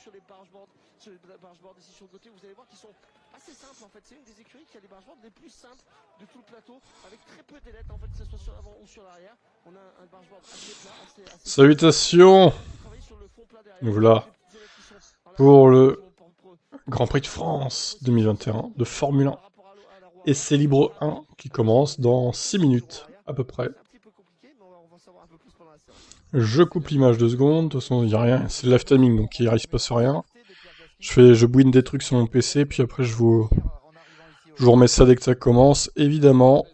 sur les bargeboards ici sur le côté, vous allez voir qu'ils sont assez simples en fait. C'est une des écuries qui a les bargeboards les plus simples de tout le plateau, avec très peu d'ailettes en fait, que ce soit sur l'avant ou sur l'arrière. On a un bargeboard assez plat, assez Salutations. Nous voilà pour le Grand Prix de France 2021 de Formule 1. Essai libre 1 qui commence dans 6 minutes à peu près. Je coupe l'image 2 secondes, de toute façon il n'y a rien, c'est le live timing donc il ne se passe rien. Je bouine des trucs sur mon PC puis après je vous remets ça dès que ça commence, évidemment.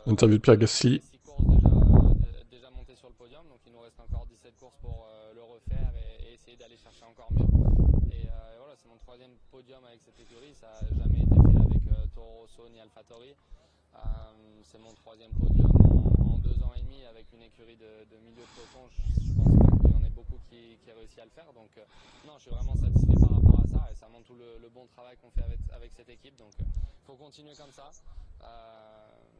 L'interview de Pierre Gasly. Déjà monté sur le podium, donc il nous reste encore 17 courses pour le refaire et essayer d'aller chercher encore mieux. Et voilà, c'est mon 3e podium avec cette écurie, ça n'a jamais été fait avec Toro Rosso ni AlphaTauri. C'est mon 3e podium en 2 ans et demi avec une écurie de milieu de peloton. Je pense pas qu'il y en ait beaucoup qui a réussi à le faire. Donc non, je suis vraiment satisfait par rapport à ça et ça montre tout le bon travail qu'on fait avec cette équipe. Donc il faut continuer comme ça.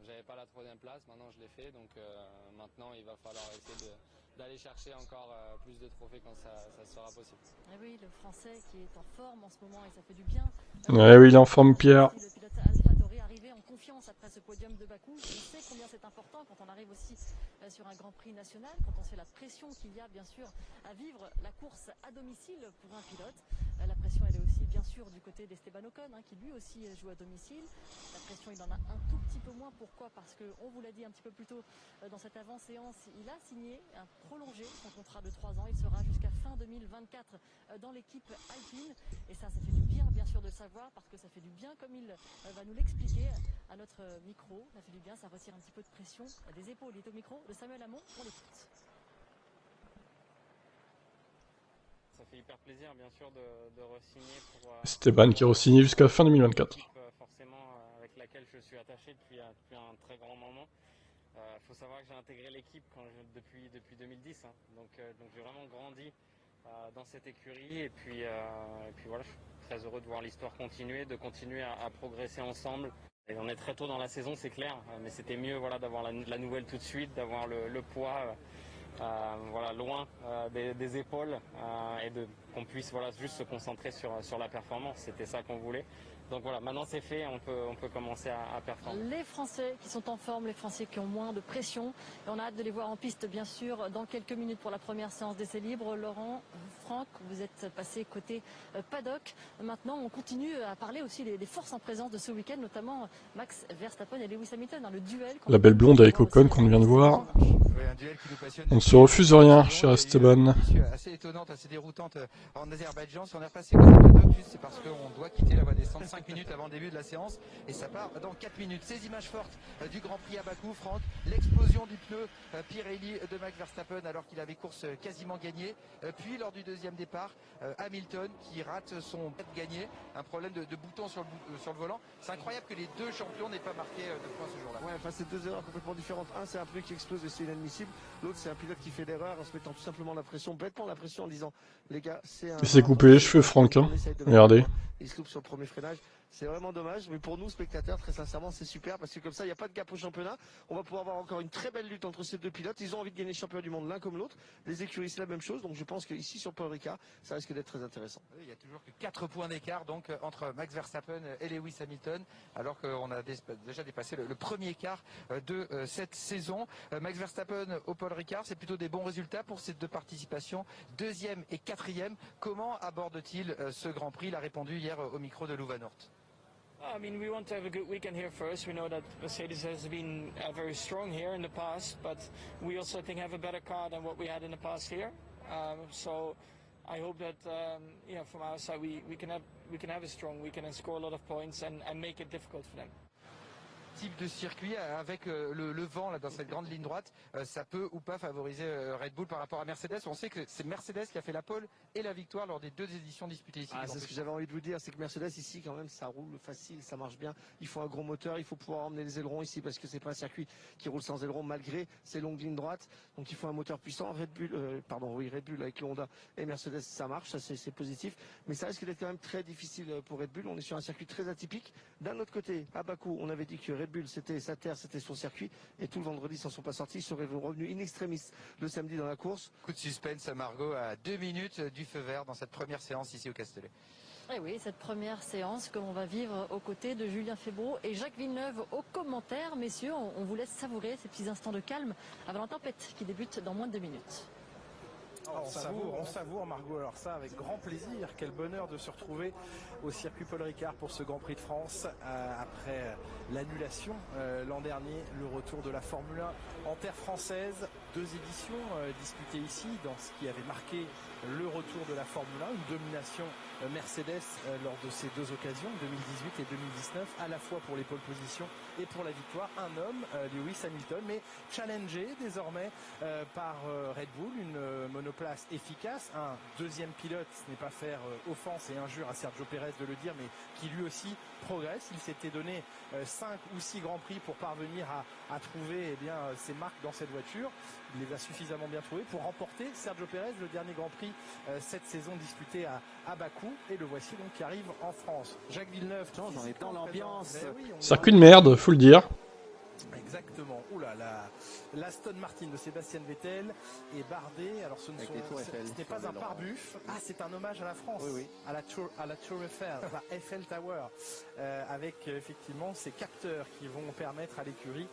J'avais pas la 3e place, maintenant je l'ai fait, donc maintenant il va falloir essayer d'aller chercher encore plus de trophées quand ça sera possible. Et oui, le Français qui est en forme en ce moment et ça fait du bien. Ouais, oui, il est en forme, Pierre. Le pilote AlphaTauri arrivé en confiance après ce podium de Bakou. On sait combien c'est important quand on arrive aussi sur un Grand Prix national, quand on sait la pression qu'il y a bien sûr à vivre la course à domicile pour un pilote. La pression elle est aussi bien sûr du côté d'Esteban Ocon qui lui aussi joue à domicile. La pression il en a un tout petit peu moins. Pourquoi? Parce qu'on vous l'a dit un petit peu plus tôt dans cette avant-séance, il a signé un prolongé son contrat de 3 ans. Il sera jusqu'à fin 2024 dans l'équipe Alpine. Et ça fait du bien sûr de le savoir parce que ça fait du bien comme il va nous l'expliquer à notre micro. Ça fait du bien, ça retire un petit peu de pression des épaules. Il est au micro de Samuel Hamon, on l'écoute. Ça fait hyper plaisir bien sûr de re-signer pour Esteban qui re-signé jusqu'à fin 2024. Forcément avec laquelle je suis attaché depuis un très grand moment. Faut savoir que j'ai intégré l'équipe depuis 2010, donc j'ai vraiment grandi dans cette écurie et puis voilà, je suis très heureux de voir l'histoire continuer, de continuer à progresser ensemble. Et on est très tôt dans la saison, c'est clair, mais c'était mieux voilà, d'avoir la nouvelle tout de suite, d'avoir le poids voilà, loin des épaules et qu'on puisse voilà, juste se concentrer sur la performance. C'était ça qu'on voulait. Donc voilà, maintenant c'est fait, on peut commencer à performer. Les Français qui sont en forme, les Français qui ont moins de pression. Et on a hâte de les voir en piste, bien sûr, dans quelques minutes pour la première séance d'essai libre. Laurent, Franck, vous êtes passé côté paddock. Maintenant, on continue à parler aussi des forces en présence de ce week-end, notamment Max Verstappen et Lewis Hamilton, le duel. La belle blonde avec Ocon qu'on vient de voir. On ne se refuse rien, cher Esteban. Assez étonnante, assez déroutante en Azerbaïdjan. Si on est repassé côté paddock, juste c'est parce qu'on doit quitter la voie descente 5 minutes avant le début de la séance et ça part dans 4 minutes. Ces images fortes du Grand Prix à Bakou, Franck, l'explosion du pneu Pirelli de Max Verstappen alors qu'il avait course quasiment gagnée. Puis lors du deuxième départ, Hamilton qui rate son gagné, un problème de bouton sur le volant. C'est incroyable que les deux champions n'aient pas marqué de points ce jour-là. Ouais, enfin c'est 2 erreurs complètement différentes. Un c'est un pneu qui explose et c'est inadmissible. L'autre c'est un pilote qui fait l'erreur en se mettant tout simplement bêtement la pression en disant les gars c'est un... Il s'est coupé les cheveux, Franck, hein. Regardez. Il se loupe sur le premier freinage. C'est vraiment dommage, mais pour nous, spectateurs, très sincèrement, c'est super parce que comme ça, il n'y a pas de gap au championnat. On va pouvoir avoir encore une très belle lutte entre ces deux pilotes. Ils ont envie de gagner le championnat du monde l'un comme l'autre. Les écuries, c'est la même chose. Donc je pense qu'ici, sur Paul Ricard, ça risque d'être très intéressant. Il n'y a toujours que 4 points d'écart donc entre Max Verstappen et Lewis Hamilton, alors qu'on a déjà dépassé le premier quart de cette saison. Max Verstappen au Paul Ricard, c'est plutôt des bons résultats pour ces deux participations, 2e et 4e. Comment aborde-t-il ce Grand Prix? Il a répondu hier au micro de Louvain-Nort. I mean, we want to have a good weekend here first. We know that Mercedes has been very strong here in the past, but we also think have a better car than what we had in the past here. So I hope that from our side we can have a strong weekend and score a lot of points and make it difficult for them. Type de circuit avec le vent là dans cette grande ligne droite, ça peut ou pas favoriser Red Bull par rapport à Mercedes. On sait que c'est Mercedes qui a fait la pole et la victoire lors des 2 éditions disputées ici. C'est ce que j'avais envie de vous dire, c'est que Mercedes ici quand même ça roule facile, ça marche bien. Il faut un gros moteur, il faut pouvoir emmener les ailerons ici parce que c'est pas un circuit qui roule sans ailerons malgré ces longues lignes droites. Donc il faut un moteur puissant. Red Bull avec le Honda et Mercedes ça marche, ça c'est positif. Mais ça risque d'être quand même très difficile pour Red Bull. On est sur un circuit très atypique. D'un autre côté, à Bakou, on avait dit que Red Red Bull, c'était sa terre, c'était son circuit, et tout le vendredi, ils s'en sont pas sortis, ils seraient revenus in extremis le samedi dans la course. Coup de suspense, Margot, à 2 minutes du feu vert dans cette première séance ici au Castellet. Et oui, cette première séance que l'on va vivre aux côtés de Julien Febvre et Jacques Villeneuve aux commentaires. Messieurs, on vous laisse savourer ces petits instants de calme avant la tempête qui débute dans moins de 2 minutes. On savoure Margot, alors ça avec grand plaisir, quel bonheur de se retrouver au circuit Paul Ricard pour ce Grand Prix de France après l'annulation l'an dernier, le retour de la Formule 1 en terre française, 2 éditions disputées ici dans ce qui avait marqué le retour de la Formule 1, une domination Mercedes lors de ces 2 occasions, 2018 et 2019, à la fois pour les pole positions et pour la victoire, un homme, Lewis Hamilton, mais challengé désormais par Red Bull, une monoplace efficace, un deuxième pilote, ce n'est pas faire offense et injure à Sergio Pérez de le dire, mais qui lui aussi progresse. Il s'était donné 5 ou 6 grands prix pour parvenir à trouver ses marques dans cette voiture. Il les a suffisamment bien trouvées pour remporter Sergio Pérez le dernier Grand Prix cette saison disputée à Bakou, et le voici donc qui arrive en France. Jacques Villeneuve, on est dans l'ambiance. Circuit de merde, faut le dire. Exactement. Oula, l'Aston Martin de Sébastien Vettel est bardé. Alors ce n'est pas un pare-buff. Ah, c'est un hommage à la France, oui. à la Tour Eiffel, la Eiffel Tower, avec effectivement ces capteurs qui vont permettre à l'écurie.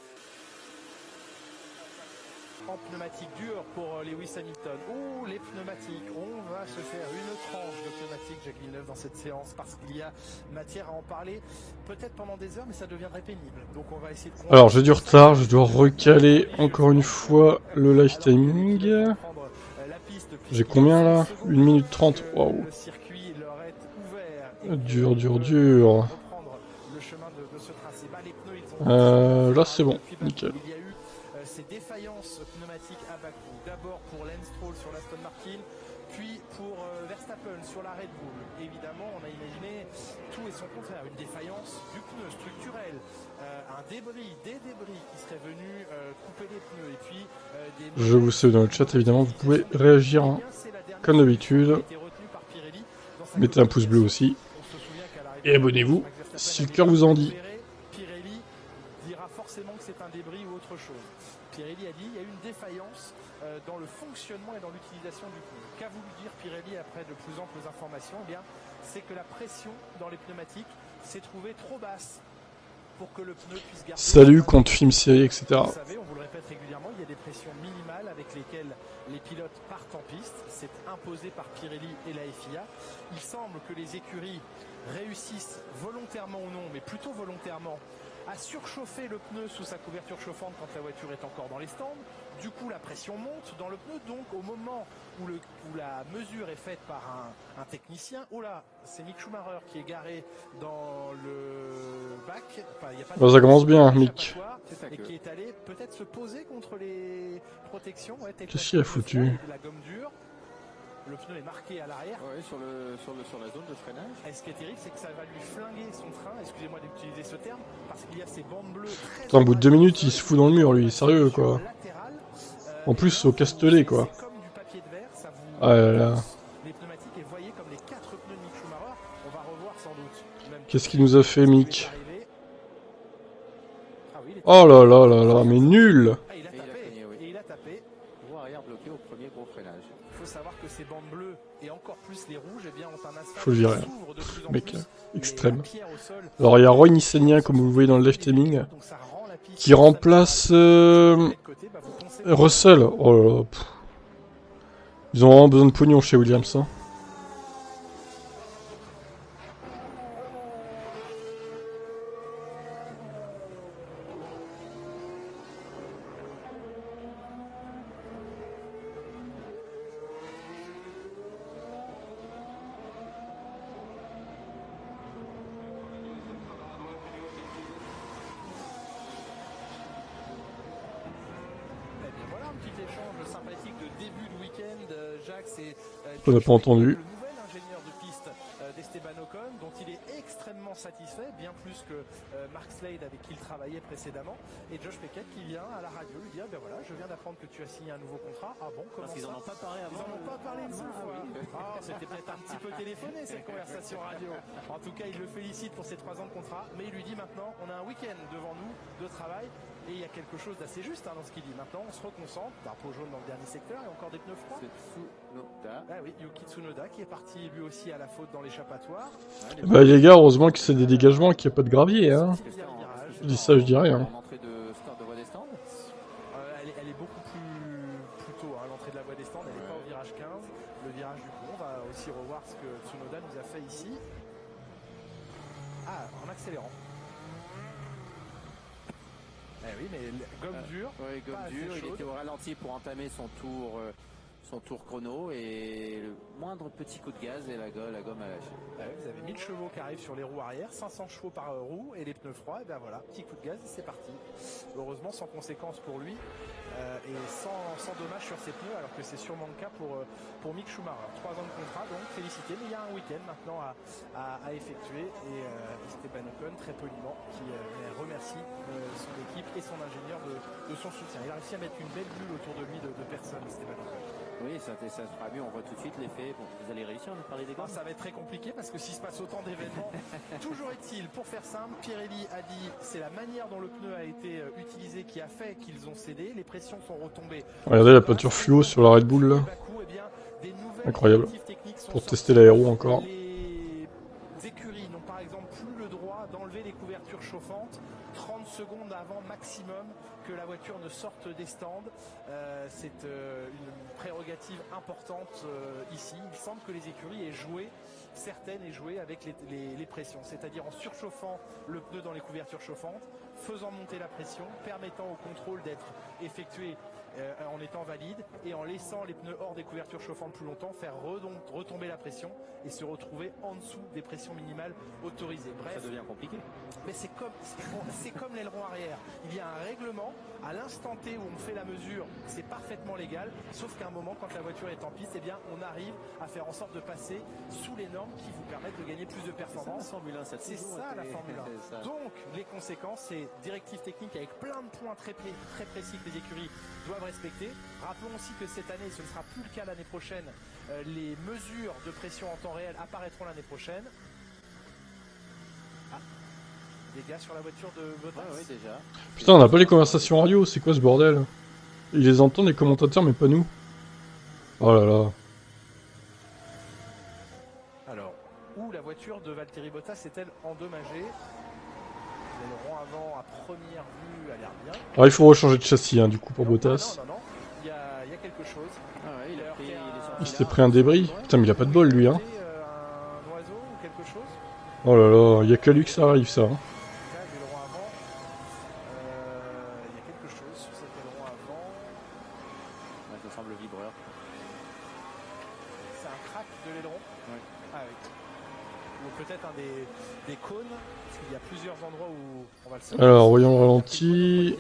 En pneumatique dure pour Lewis Hamilton. Oh, les pneumatiques. On va se faire une tranche de pneumatique, Jacques Villeneuve, dans cette séance, parce qu'il y a matière à en parler, peut-être pendant des heures, mais ça deviendrait pénible. Donc on va essayer de... Alors j'ai du retard, je dois recaler encore une fois le live timing. J'ai combien là? 1 minute 30, waouh. Dur. Là c'est bon, nickel. Ces défaillances pneumatiques à Bakou, d'abord pour Lance Stroll sur l'Aston Martin, puis pour Verstappen sur la Red Bull. Évidemment, on a imaginé tout et son contraire, une défaillance du pneu structurel, des débris qui seraient venus couper les pneus, et puis Je vous sais dans le chat évidemment, vous pouvez réagir hein, comme d'habitude. Mettez un pouce bleu aussi. Et abonnez-vous si le cœur vous en dit. Pirelli dira forcément que c'est un débris ou autre chose. Pirelli a dit qu'il y a eu une défaillance dans le fonctionnement et dans l'utilisation du pneu. Qu'a voulu dire Pirelli après de plus amples informations? Eh bien, c'est que la pression dans les pneumatiques s'est trouvée trop basse pour que le pneu puisse garder... Salut, compte film, série, etc. Vous savez, on vous le répète régulièrement, il y a des pressions minimales avec lesquelles les pilotes partent en piste. C'est imposé par Pirelli et la FIA. Il semble que les écuries réussissent volontairement ou non, mais plutôt volontairement, à surchauffer le pneu sous sa couverture chauffante quand la voiture est encore dans les stands. Du coup, la pression monte dans le pneu. Donc, au moment où la mesure est faite par un technicien, oh là, c'est Mick Schumacher qui est garé dans le bac. Enfin, il y a pas ça commence bien, Mick. Et qui est allé peut-être se poser contre les protections. Ouais, qu'est-ce qu'il a foutu? La gomme dure. Le pneu est marqué à l'arrière. Oui, sur la zone de freinage. Et ce qui est terrible, c'est que ça va lui flinguer son train, excusez-moi d'utiliser ce terme, parce qu'il y a ces bandes bleues. Putain, au bout de 2 minutes, il se fout dans le mur, lui, sérieux, quoi. En plus, au Castellet, quoi. Ah là là. Les pneumatiques, et voyez comme les 4 pneus de Mick Schumacher, on va revoir sans doute. Qu'est-ce qu'il nous a fait, Mick? Oh là là là là, mais nul! Ah, il a tapé, et il a tapé. Voie arrière bloquée au premier gros freinage. Il faut savoir que ces bandes bleues, et encore plus les rouges, eh bien, ont un asphalte Faut le virer. qui s'ouvre de plus en Mec, plus. extrême. La pierre au sol, Alors, il y a Roy Nissenien, comme vous le voyez dans le live timing, donc ça rend la piste qui remplace Russell. Oh là là. Pff. Ils ont vraiment besoin de pognon chez Williams. Hein. Jacques, On n'a pas entendu. Le nouvel ingénieur de piste d'Esteban Ocon, dont il est extrêmement satisfait. fait, bien plus que Mark Slade avec qui il travaillait précédemment. Et Josh Beckett qui vient à la radio lui dire, ben voilà, je viens d'apprendre que tu as signé un nouveau contrat. Ah bon, comment Parce qu'ils ça? en ont pas parlé avant. Ils en ont pas parlé une seule fois. oui. Ah, c'était peut-être un petit peu téléphoné cette conversation radio. En tout cas, il le félicite pour ses 3 ans de contrat, mais il lui dit maintenant, on a un week-end devant nous de travail. Et il y a quelque chose d'assez juste dans ce qu'il dit. Maintenant, on se reconcentre. Drapeau jaune dans le dernier secteur et encore des pneus froids. C'est Tsunoda. Ah oui, Yuki Tsunoda qui est parti lui aussi à la faute dans l'échappatoire. Bah les gars, heureusement que c'est des dégagements et qu'il n'y a pas de gravier, hein. Je dis ça, je dis rien. En entrée de start de voie des stands. Elle est beaucoup plus tôt, hein, l'entrée de la voie des stands. Elle n'est pas au virage 15. Le virage du pont, on va aussi revoir ce que Tsunoda nous a fait ici. Ah, en accélérant. Eh oui, mais gomme dure. Oui, gomme pas dure. assez Il chaude. était au ralenti pour entamer son tour chrono et le moindre petit coup de gaz et la gomme a lâché. Ah oui, vous avez 1000 chevaux qui arrivent sur les roues arrière, 500 chevaux par roue et les pneus froids. Et ben voilà, petit coup de gaz et c'est parti. Heureusement sans conséquence pour lui et sans dommage sur ses pneus, alors que c'est sûrement le cas pour Mick Schumacher. 3 ans de contrat, donc félicité. Mais il y a un week-end maintenant à effectuer et Esteban Ocon très poliment qui remercie son équipe et son ingénieur de son soutien. Il a réussi à mettre une belle bulle autour de lui de personnes, Esteban Ocon. Oui, ça sera mieux, on voit tout de suite l'effet. Bon, vous allez réussir à nous parler des gommes. Ça va être très compliqué parce que s'il se passe autant d'événements, toujours est-il, pour faire simple, Pirelli a dit c'est la manière dont le pneu a été utilisé qui a fait qu'ils ont cédé, les pressions sont retombées. Regardez la peinture fluo sur la Red Bull là. Incroyable. Pour tester l'aéro encore. Les écuries n'ont par exemple plus le droit d'enlever les couvertures chauffantes 30 secondes avant maximum que la voiture ne sorte des stands. C'est une prérogative importante ici. Il semble que les écuries certaines aient joué avec les pressions, c'est-à-dire en surchauffant le pneu dans les couvertures chauffantes, faisant monter la pression, permettant au contrôle d'être effectué en étant valide et en laissant les pneus hors des couvertures chauffantes plus longtemps, faire retomber la pression et se retrouver en dessous des pressions minimales autorisées. Bref, ça devient compliqué. Mais c'est comme l'aileron arrière. Il y a un règlement, à l'instant T où on fait la mesure, c'est parfaitement légal, sauf qu'à un moment, quand la voiture est en piste, eh bien, on arrive à faire en sorte de passer sous les normes qui vous permettent de gagner plus de performance. C'est ça la Formule 1. Donc, les conséquences, c'est directives techniques avec plein de points très précis que les écuries doivent respecter. Rappelons aussi que cette année, ce ne sera plus le cas l'année prochaine, les mesures de pression en temps réel apparaîtront l'année prochaine. Dégâts sur la voiture de Bottas. Oui, déjà. Putain, on n'a pas les conversations radio, c'est quoi ce bordel? Ils les entendent les commentateurs mais pas nous. Oh là là. Alors, où la voiture de Valtteri Bottas est-elle endommagée? L'aileron avant à première vue a l'air bien. Alors il faut rechanger de châssis hein, du coup pour Bottas. Non, il y a quelque chose. Ah ouais, Il s'était pris un débris. Putain mais il a pas de bol lui hein. Un oiseau ou quelque chose. Oh là là, il y a qu'à lui que ça arrive ça. Hein. L'aileron avant. Il y a quelque chose sur cet aileron avant. Ouais, ça semble vibreur. C'est un crack de l'aileron. Ouais. Ah oui. Ou peut-être un des cônes. Parce qu'il y a plusieurs endroits où on va le savoir. Alors voyons le ralenti.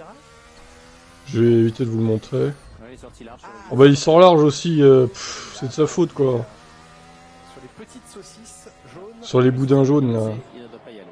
Je vais éviter de vous le montrer. Ouais, il est sorti large. Oh bah il sort large aussi, c'est de sa faute quoi. Sur les petites saucisses jaunes. Sur les boudins jaunes là. Il ne doit pas y aller.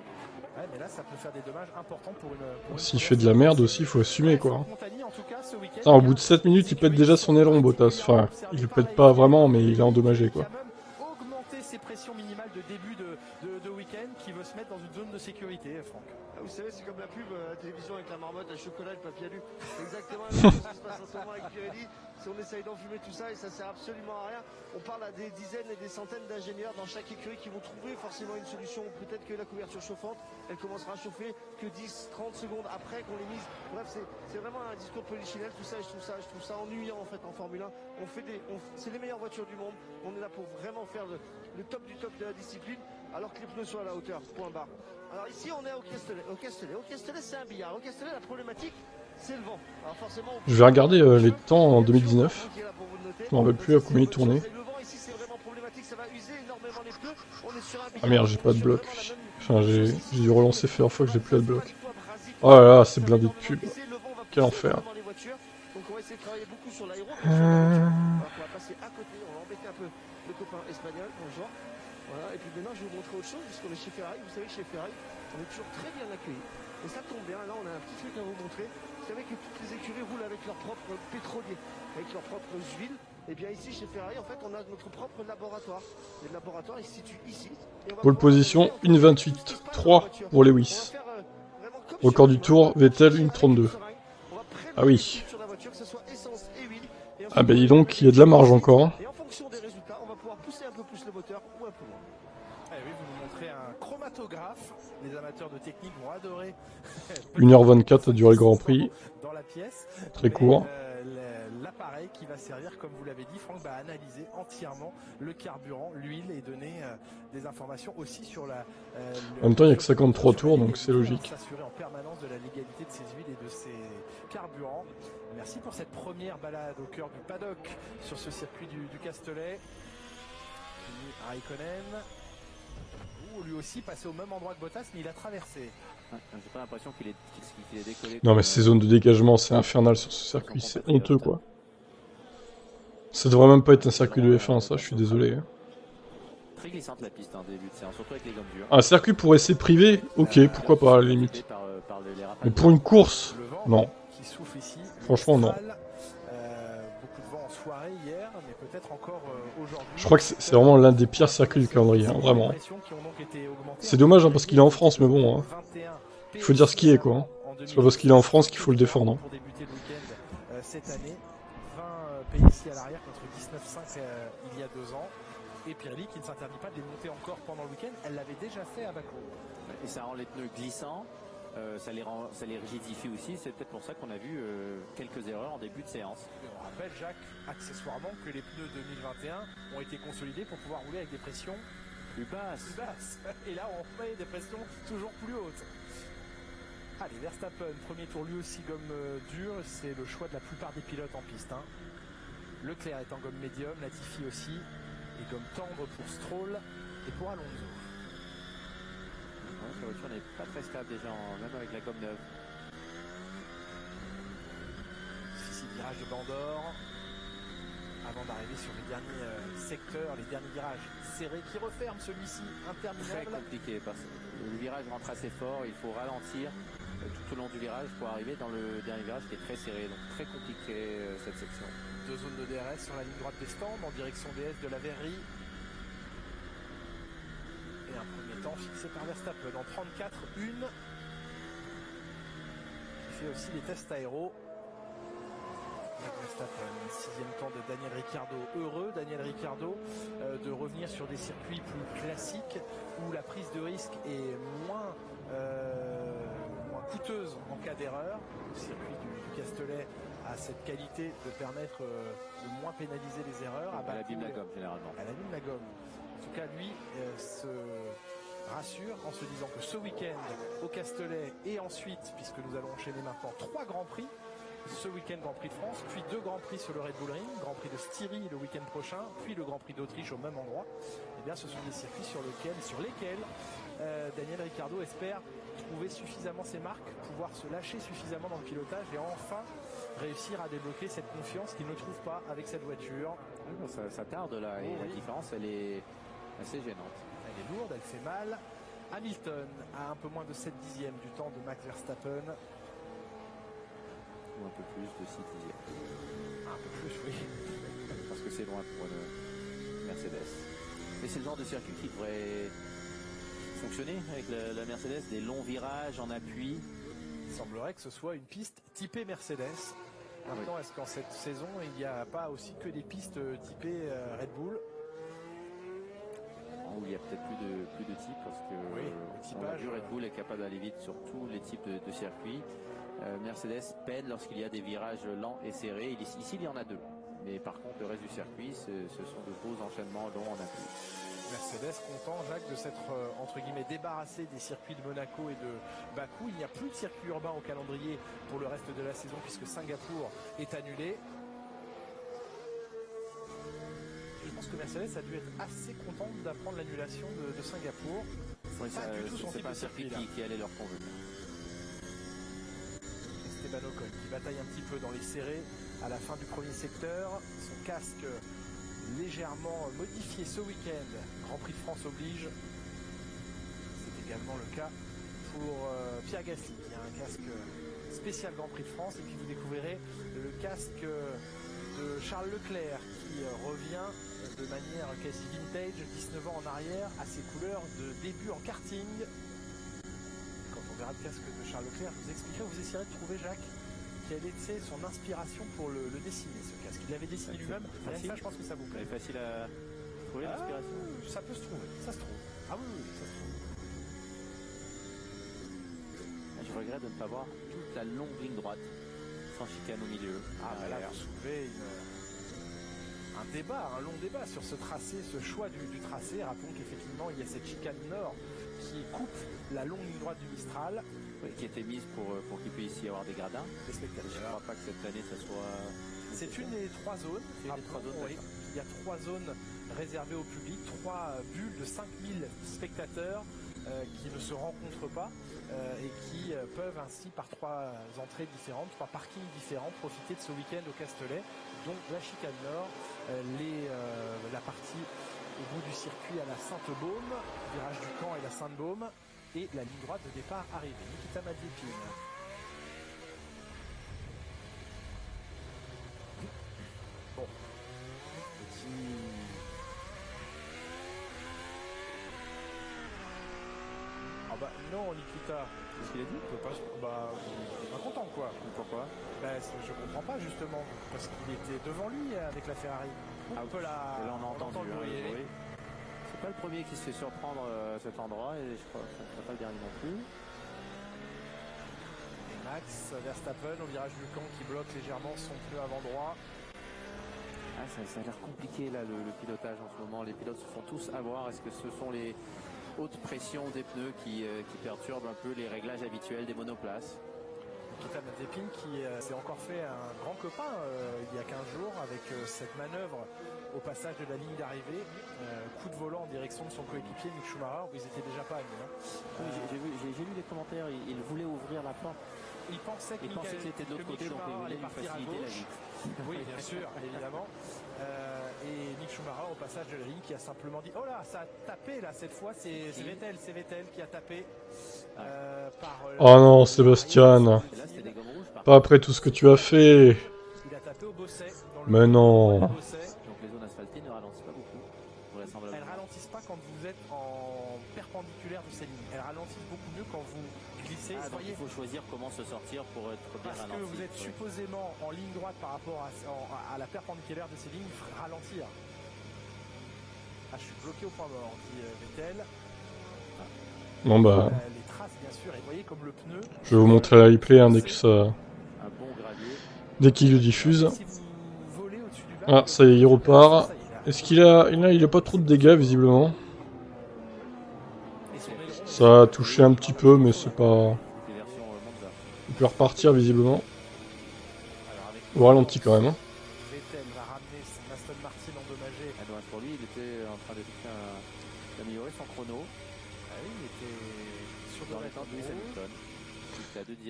Ouais, mais là ça peut faire des dommages importants pour une S'il fait de la merde aussi, il faut assumer quoi. Montagny, en tout cas, ce week-end, Putain, au bout de 7 minutes, il pète déjà son aileron Bottas. Enfin, il le pète pas vraiment, mais il est endommagé quoi. qui a même augmenté ses pressions minimales de début de week-end, qui veut se mettre dans une zone de sécurité, Franck. Ah, vous savez, c'est comme la pub à la télévision avec la marmotte, le chocolat, le papier alu. C'est exactement la même chose qui se passe en ce moment avec Pirelli. Si on essaye d'enfumer tout ça et ça sert absolument à rien, on parle à des dizaines et des centaines d'ingénieurs dans chaque écurie qui vont trouver forcément une solution. Peut-être que la couverture chauffante, elle commencera à chauffer que 10-30 secondes après qu'on l'ait mise. Bref, c'est vraiment un discours polichinelle, tout ça, et je trouve ça ennuyant en fait en Formule 1. C'est les meilleures voitures du monde. On est là pour vraiment faire le top du top de la discipline, alors que les pneus soient à la hauteur, point barre. Alors ici, on est au Castellet. Au Castellet, c'est un billard. Au Castellet, la problématique, c'est le vent. Alors forcément, Je vais regarder les temps en 2019. Je m'en rappelle plus à combien il tournait. le vent ici, c'est vraiment problématique. Ça va user énormément les pneus. On est sur un billard. Ah merde, j'ai pas de bloc. Enfin, j'ai dû relancer plusieurs fois que j'ai plus de bloc. Oh là là, c'est blindé de pub. Quel enfer. Donc on va essayer de travailler beaucoup sur l'aéro. Alors qu'on va passer à côté, on va embêter un peu le copain espagnol, bonjour. Voilà, et puis maintenant je vais vous montrer autre chose, puisqu'on est chez Ferrari. Vous savez que chez Ferrari, on est toujours très bien accueillis. Et ça tombe bien, là on a un petit truc à vous montrer. Vous savez que toutes les écuries roulent avec leurs propres pétroliers, avec leurs propres huiles. Et bien ici chez Ferrari, en fait, on a notre propre laboratoire. Et le laboratoire, il se situe ici. Pole position, 1,28,3 pour Lewis. Record du tour, Vettel, 1,32. Ah oui. Ah ben dis donc, il y a de la marge encore. Et en fonction des résultats, on va pouvoir pousser un peu plus le moteur ou un peu moins. Ah oui, vous nous montrez un chromatographe. Les amateurs de technique vont adorer. 1h24 a duré le Grand Prix. Dans la pièce. Très court. L'appareil qui va servir, comme vous l'avez dit, Franck, va analyser entièrement le carburant, l'huile et donner des informations aussi sur la... En même temps, il n'y a que 53 tours, donc c'est logique. S'assurer en permanence de la légalité de ces huiles et de ces carburants. Merci pour cette première balade au cœur du paddock sur ce circuit du Castellet. Raikkonen. Lui aussi passé au même endroit que Bottas, mais il a traversé. J'ai pas l'impression qu'il est décollé. Non mais ces zones de dégagement, c'est infernal sur ce circuit, c'est honteux quoi. Ça devrait même pas être un circuit de F1 ça, je suis désolé. Très glissante la piste en début de séance, surtout avec les gommes dures. Un circuit pour essai privé, ok, pourquoi pas à la limite. Mais pour une course, non. Franchement non. Beaucoup de vent en soirée hier, mais peut-être encore aujourd'hui. Je crois que c'est vraiment l'un des pires circuits du calendrier, hein, vraiment. C'est dommage hein, parce qu'il est en France, mais bon, hein. Il faut dire ce qui est quoi. Hein. C'est pas parce qu'il est en France qu'il faut le défendre. Hein. Pour débuter le week-end cette année, 20 pays ici à l'arrière contre 19,5 il y a 2 ans. Et Pirelli qui ne s'interdit pas de les monter encore pendant le week-end, elle l'avait déjà fait à Bakou. Et ça rend les pneus glissants, ça les rigidifie aussi, c'est peut-être pour ça qu'on a vu quelques erreurs en début de séance. Et on rappelle Jacques, accessoirement, que les pneus 2021 ont été consolidés pour pouvoir rouler avec des pressions plus basses. Et là on remet des pressions toujours plus hautes. Allez, Verstappen, premier tour lui aussi gomme dure, c'est le choix de la plupart des pilotes en piste. Hein. Leclerc est en gomme médium, Latifi aussi, et gomme tendre pour Stroll et pour Alonso. Ouais, la voiture n'est pas très stable déjà, même avec la gomme neuve. Ici, virage de Bandor, avant d'arriver sur les derniers secteurs, les derniers virages serrés qui referment celui-ci, interminable. Très compliqué parce que le virage rentre assez fort, il faut ralentir tout au long du virage pour arriver dans le dernier virage qui est très serré, donc très compliqué cette section. 2 zones de DRS sur la ligne droite des stands en direction des S de la verrerie. Et un premier temps fixé par Verstappen en 34-1. Il fait aussi les tests aéros. Verstappen, 6e temps de Daniel Ricciardo. Heureux Daniel Ricciardo de revenir sur des circuits plus classiques où la prise de risque est moins coûteuse en cas d'erreur. Le circuit du Castellet a cette qualité de permettre de moins pénaliser les erreurs. Elle abîme la gomme généralement. Elle abîme la gomme. En tout cas, lui se rassure en se disant que ce week-end au Castellet et ensuite, puisque nous allons enchaîner maintenant 3 Grands Prix, ce week-end Grand Prix de France, puis 2 Grands Prix sur le Red Bull Ring, Grand Prix de Styrie le week-end prochain, puis le Grand Prix d'Autriche au même endroit. Eh bien, ce sont des circuits sur lesquels Daniel Ricciardo espère trouver suffisamment ses marques, pouvoir se lâcher suffisamment dans le pilotage et enfin réussir à débloquer cette confiance qu'il ne trouve pas avec cette voiture. Ça tarde là, et la différence elle est assez gênante. Elle est lourde, elle fait mal. Hamilton a un peu moins de 7 dixièmes du temps de Max Verstappen. Ou un peu plus de 6 dixièmes. Un peu plus, oui. Parce que c'est loin pour le Mercedes. Mais c'est le genre de circuit qui devrait fonctionner avec la Mercedes, des longs virages en appui. Il semblerait que ce soit une piste typée Mercedes. Maintenant, est-ce qu'en cette saison, il n'y a pas aussi que des pistes typées Red Bull? Où il y a peut-être plus de types parce que on a vu Red Bull est capable d'aller vite sur tous les types de circuits. Mercedes peine lorsqu'il y a des virages lents et serrés. Ici, il y en a 2. Mais par contre, le reste du circuit, ce sont de beaux enchaînements longs en appui. Mercedes content, Jacques, de s'être entre guillemets débarrassé des circuits de Monaco et de Bakou. Il n'y a plus de circuit urbain au calendrier pour le reste de la saison puisque Singapour est annulé. Je pense que Mercedes a dû être assez contente d'apprendre l'annulation de Singapour. C'est pas un circuit qui allait leur convenir. Esteban Ocon qui bataille un petit peu dans les serrés à la fin du premier secteur. Son casque légèrement modifié ce week-end. Grand Prix de France oblige. C'est également le cas pour Pierre Gasly, qui a un casque spécial Grand Prix de France. Et puis vous découvrirez le casque de Charles Leclerc qui revient de manière quasi vintage, 19 ans en arrière, à ses couleurs de début en karting. Quand on verra le casque de Charles Leclerc, je vous expliquerai, vous essayerez de trouver, Jacques, quelle était son inspiration pour le dessiner, ce casque. Il l'avait dessiné lui-même, ça je pense que ça vous plaît. C'est facile à trouver l'inspiration. Ça peut se trouver, ça se trouve. Ah oui, oui, ça se trouve. Je regrette de ne pas voir toute la longue ligne droite, sans chicane au milieu. Ah bah là, vous soulevez un débat, un long débat sur ce tracé, ce choix du tracé. Rappelons qu'effectivement, il y a cette chicane nord qui coupe la longue ligne droite du Mistral. Oui, qui était mise pour qu'il puisse y avoir des gradins. Des spectateurs. Je ne crois pas que cette année, ça soit... C'est une des 3 zones. Oui, il y a 3 zones réservées au public, 3 bulles de 5000 spectateurs qui ne se rencontrent pas et qui peuvent ainsi, par 3 entrées différentes, 3 parkings différents, profiter de ce week-end au Castellet. Donc la chicane nord, la partie au bout du circuit à la Sainte-Baume, virage du Camp et la Sainte-Baume, et la ligne droite de départ arrivée. Nikita Mazepin. Bon. Petit... Ah bah non, Nikita. Qu'est-ce qu'il a dit? Bah, il est pas content quoi. Pourquoi? Bah, je comprends pas justement, parce qu'il était devant lui avec la Ferrari. Ah, et là on a entendu le bruit. oui. C'est pas le premier qui se fait surprendre à cet endroit, et je crois que ce ne sera pas le dernier non plus. Et Max Verstappen au virage du Camp qui bloque légèrement son pneu avant droit. Ah, ça a l'air compliqué là le pilotage en ce moment. Les pilotes se font tous avoir. Est-ce que ce sont les hautes pressions des pneus qui perturbent un peu les réglages habituels des monoplaces? Nikita Mazepin qui s'est encore fait un grand copain il y a 15 jours avec cette manœuvre au passage de la ligne d'arrivée, coup de volant en direction de son coéquipier Mick Schumacher, où ils étaient déjà pas amis. Oui, j'ai lu les commentaires, il voulait ouvrir la porte. Il pensait que c'était de l'autre côté, donc il voulait lui faciliter la vie. Oui, bien sûr, évidemment. Et Mick Schumacher au passage de la ligne qui a simplement dit oh là, ça a tapé là cette fois, c'est Vettel qui a tapé. Oh non, Sébastien, pas après tout ce que tu as fait. Il a tapé au bosset. Mais non. Donc les zones asphaltées ne ralentissent pas beaucoup. Elles ralentissent pas quand vous êtes en perpendiculaire de ces lignes. Elles ralentissent beaucoup mieux quand vous glissez. Donc il faut choisir comment se sortir pour être bien ralenti. Parce que vous êtes supposément en ligne droite par rapport à la perpendiculaire de ces lignes, ralentir. Ah, je suis bloqué au point mort, dit Vettel. Bon bah... les traces, bien sûr, et vous voyez comme le pneu... Je vais vous montrer la replay hein, dès que ça... Dès qu'il le diffuse. Ah, ça y est, il repart. Est-ce qu'il a... Il a pas trop de dégâts, visiblement. Ça a touché un petit peu, mais c'est pas... Il peut repartir, visiblement. Au ralenti, quand même. Hein. Vettel va ramener son Aston Martin endommagé. Pour lui, il était en train d'améliorer son chrono. Ah oui, il était sur dans les temps de Lewis Hamilton.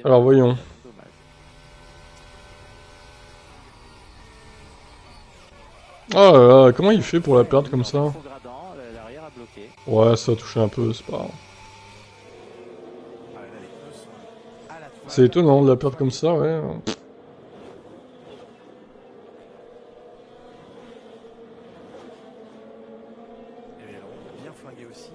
Alors, voyons. Ah là là, comment il fait pour la perdre comme ça? Ouais, ça a touché un peu, c'est pas grave. C'est étonnant de la perdre comme ça, ouais. Et les longs, bien flingué aussi.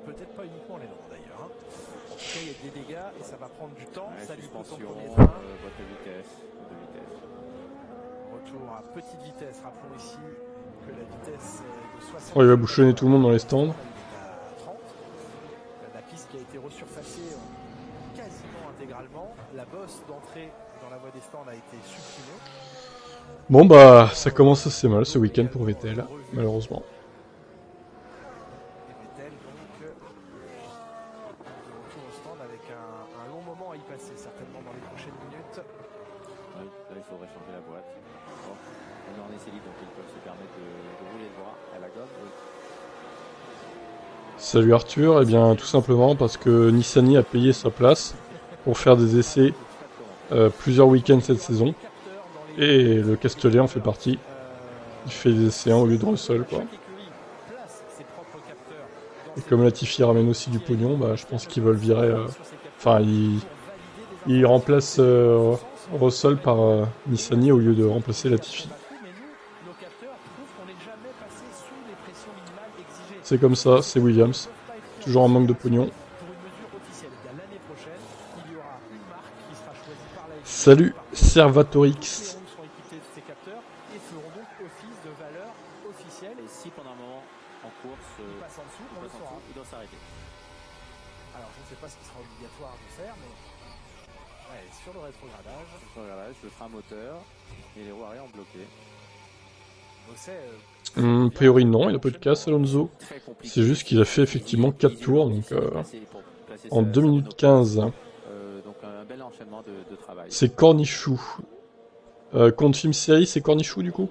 Peut-être pas uniquement les longs d'ailleurs. En tout cas, il y a des dégâts et ça va prendre du temps. Ça lui coûte son premier frein. Retour à petite vitesse. Rappelons ici que la vitesse de 60. Oh, il va bouchonner tout le monde dans les stands. À 30. La piste qui a été resurfacée quasiment intégralement. La bosse d'entrée dans la voie des stands a été supprimée. Bon bah, ça commence assez mal ce week-end pour Vettel, malheureusement. Et Vettel donc de retour au stand avec un long moment à y passer certainement dans les prochaines minutes. Oui, là il faudrait changer la boîte. Bon, on est en essai libre donc ils peuvent se permettre de rouler le bras à la gomme. Oui. Salut Arthur, eh bien tout simplement parce que Nissany a payé sa place pour faire des essais plusieurs week-ends cette saison. Et le Castellet en fait partie. Il fait des essais au lieu de Russell, quoi. Et comme Latifi ramène aussi du pognon, bah, je pense qu'ils veulent virer... Enfin, ils remplacent Russell par Nissany au lieu de remplacer Latifi. C'est comme ça, c'est Williams. Toujours en manque de pognon. Salut, Servatorix. Et si pendant un moment en course, il passe en dessous, il doit s'arrêter. Alors je ne sais pas ce qui sera obligatoire de faire, mais ouais, sur le rétrogradage. Le frein moteur et les roues arrière ont bloqué. A priori non, il a pas eu de casse Alonso. C'est juste qu'il a fait effectivement 4 tours, donc en 2 minutes 15. Donc un bel enchaînement de travail. C'est Cornichou. Compte film série, c'est Cornichou du coup?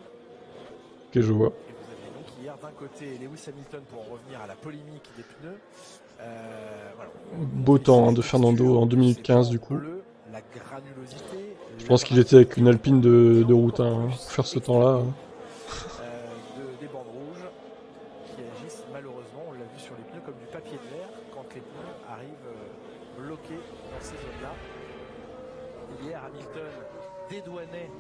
Ok, je vois. Et vous aviez donc hier d'un côté Lewis Hamilton pour en revenir à la polémique des pneus. Voilà. Beau temps hein, de Fernando en 2 minutes 15 du coup. Je pense qu'il était avec une Alpine de route hein, pour faire ce temps-là. Des bandes rouges qui agissent malheureusement, on l'a vu sur les pneus, comme du papier de verre quand les pneus arrivent bloqués dans ces zones-là. Hier, Hamilton dédouanait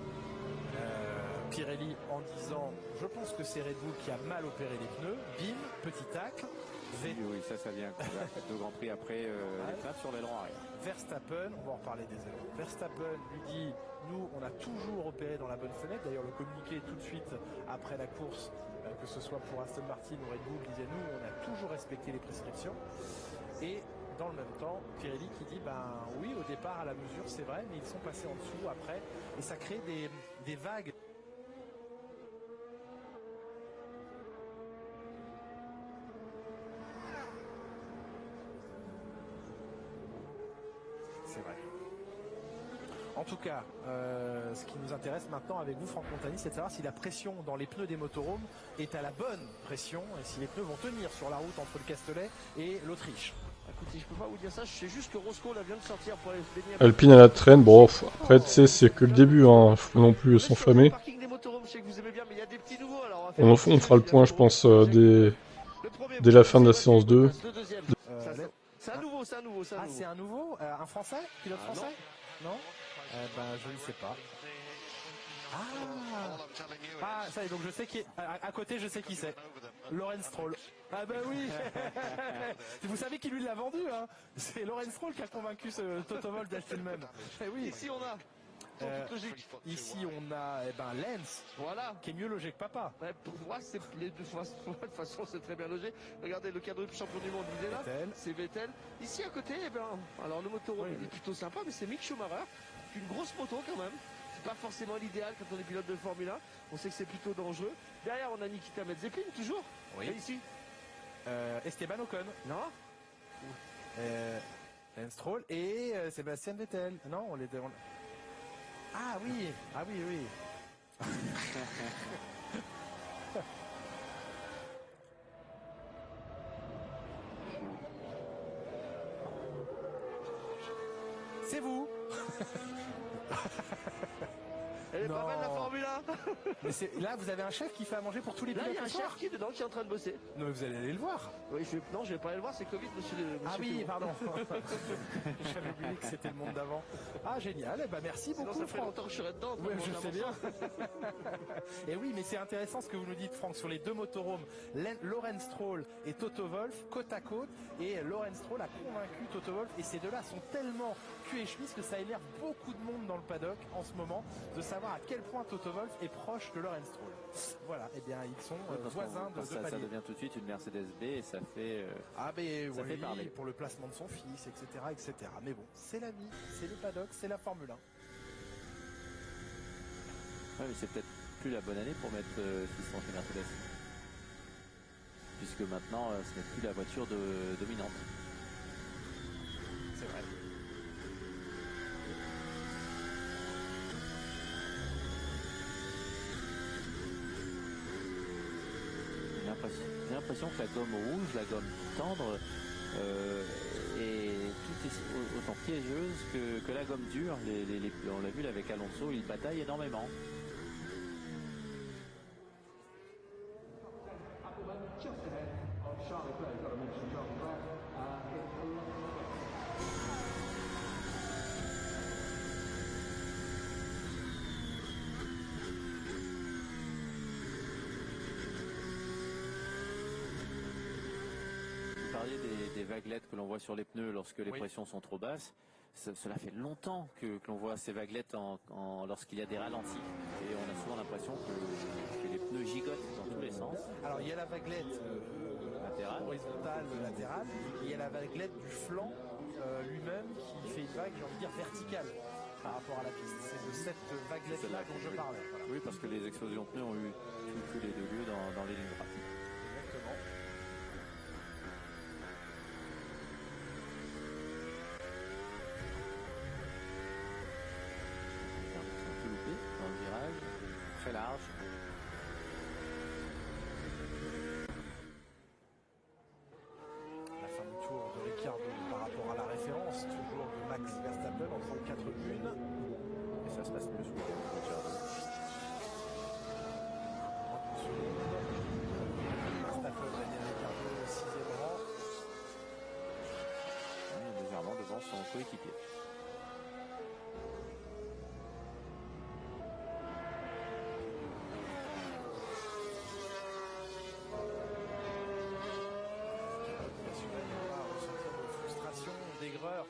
Pirelli en disant je pense que c'est Red Bull qui a mal opéré les pneus. Bim, petit tacle. Oui, ça vient. Deux Grand Prix après les plates sur l'aileron arrière. Verstappen, on va en reparler des ailerons. Verstappen lui dit nous, on a toujours opéré dans la bonne fenêtre. D'ailleurs, le communiqué tout de suite après la course, que ce soit pour Aston Martin ou Red Bull, disait nous, on a toujours respecté les prescriptions. Et dans le même temps, Pirelli qui dit ben oui, au départ à la mesure, c'est vrai, mais ils sont passés en dessous après, et ça crée des vagues. C'est vrai. En tout cas, ce qui nous intéresse maintenant avec vous, Franck Montagny, c'est de savoir si la pression dans les pneus des motorhomes est à la bonne pression et si les pneus vont tenir sur la route entre le Castellet et l'Autriche. Écoutez, je peux pas vous dire ça, je sais juste que Roscoe là vient de sortir pour aller se baigner. Alpine à la traîne, bon, après tu sais, c'est que le début, hein, faut non plus s'enflammer. On fera le point, je pense, dès la fin de la séance 2. C'est un nouveau, c'est un nouveau. Ah, c'est un nouveau un Français? Pilote français? Non, ben, je ne sais pas. Ah, ça y est, donc je sais qui est. À côté, je sais qui c'est. Lawrence Stroll. Ah ben oui. Vous savez qui lui l'a vendu, hein? C'est Lawrence Stroll qui a convaincu ce Toto Wolff d'acheter le même. Eh oui. Ici on a. Ici on a Lance, voilà, qui est mieux logé que papa. Ouais, pour moi c'est les deux fois de toute façon c'est très bien logé. Regardez le quadruple champion du monde, il est là, c'est Vettel. Ici à côté, alors le motorhome il est plutôt sympa, mais c'est Mick Schumacher, une grosse moto quand même. C'est pas forcément l'idéal quand on est pilote de Formule 1. On sait que c'est plutôt dangereux. Derrière on a Nikita Mazepin toujours. Oui. Et ici Esteban Ocon. Non. Lance Stroll et Sébastien Vettel. Non, on les. Ah oui, ah oui, oui. C'est vous. Elle est pas mal la Formule 1. Mais là, vous avez un chef qui fait à manger pour tous les pilotes. Là, il y a un chef qui est dedans, qui est en train de bosser. Non, mais vous allez aller le voir. Oui, non, je vais pas aller le voir, c'est Covid, monsieur. Ah oui, pardon. J'avais oublié que c'était le monde d'avant. Ah, génial. Eh ben, merci beaucoup. Ça fait longtemps que je serais dedans. Oui, je sais bien. Et oui, mais c'est intéressant ce que vous nous dites, Franck, sur les deux motorhomes. Lawrence Stroll et Toto Wolff, côte à côte. Et Lawrence Stroll a convaincu Toto Wolff. Et ces deux-là sont tellement cul et chemise que ça énerve beaucoup de monde dans le paddock en ce moment de savoir à quel point Toto Wolff est proche de Lawrence Stroll. Voilà, et bien ils sont voisins de palier. Ça devient tout de suite une Mercedes B et ça fait ça fait parler pour le placement de son fils, etc., etc. Mais bon, c'est la vie, c'est le paddock, c'est la Formule 1. Ouais, mais c'est peut-être plus la bonne année pour mettre Fiston chez Mercedes, puisque maintenant ce n'est plus la voiture dominante. C'est vrai. J'ai l'impression que la gomme rouge, la gomme tendre, et tout est autant piégeuse que la gomme dure. On l'a vu là avec Alonso, il bataille énormément. Des vaguelettes que l'on voit sur les pneus lorsque les pressions sont trop basses. Cela fait longtemps que l'on voit ces vaguelettes lorsqu'il y a des ralentis. Et on a souvent l'impression que les pneus gigotent dans tous les sens. Alors il y a la vaguelette horizontale, latérale, et il y a la vaguelette du flanc lui-même qui fait une vague, j'ai envie de dire, verticale par rapport à la piste. C'est de cette vaguelette-là dont je parlais. Voilà. Oui, parce que les explosions de pneus ont eu tous les deux lieux dans les lignes droites. Exactement. Très large. La fin du tour de Ricciardo par rapport à la référence, toujours de Max Verstappen en 34 1. Et ça se passe mieux sous Ricciardo. Verstappen gagne Ricciardo au 6e rang. Légèrement devant son coéquipier.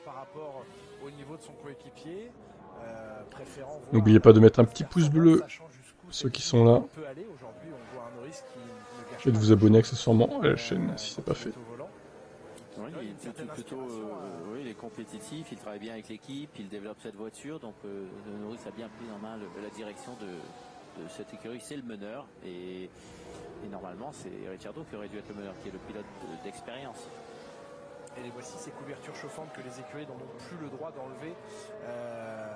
Par rapport au niveau de son coéquipier, préférant voir. N'oubliez pas de mettre un petit pouce bleu, ceux qui sont là, et de vous abonner accessoirement à la chaîne si ce n'est pas fait. Oui, il est compétitif, il travaille bien avec l'équipe, il développe cette voiture, donc Norris a bien pris en main la direction de cette écurie, c'est le meneur, et normalement c'est Ricciardo qui aurait dû être le meneur, qui est le pilote d'expérience. Et voici ces couvertures chauffantes que les écuries n'ont plus le droit d'enlever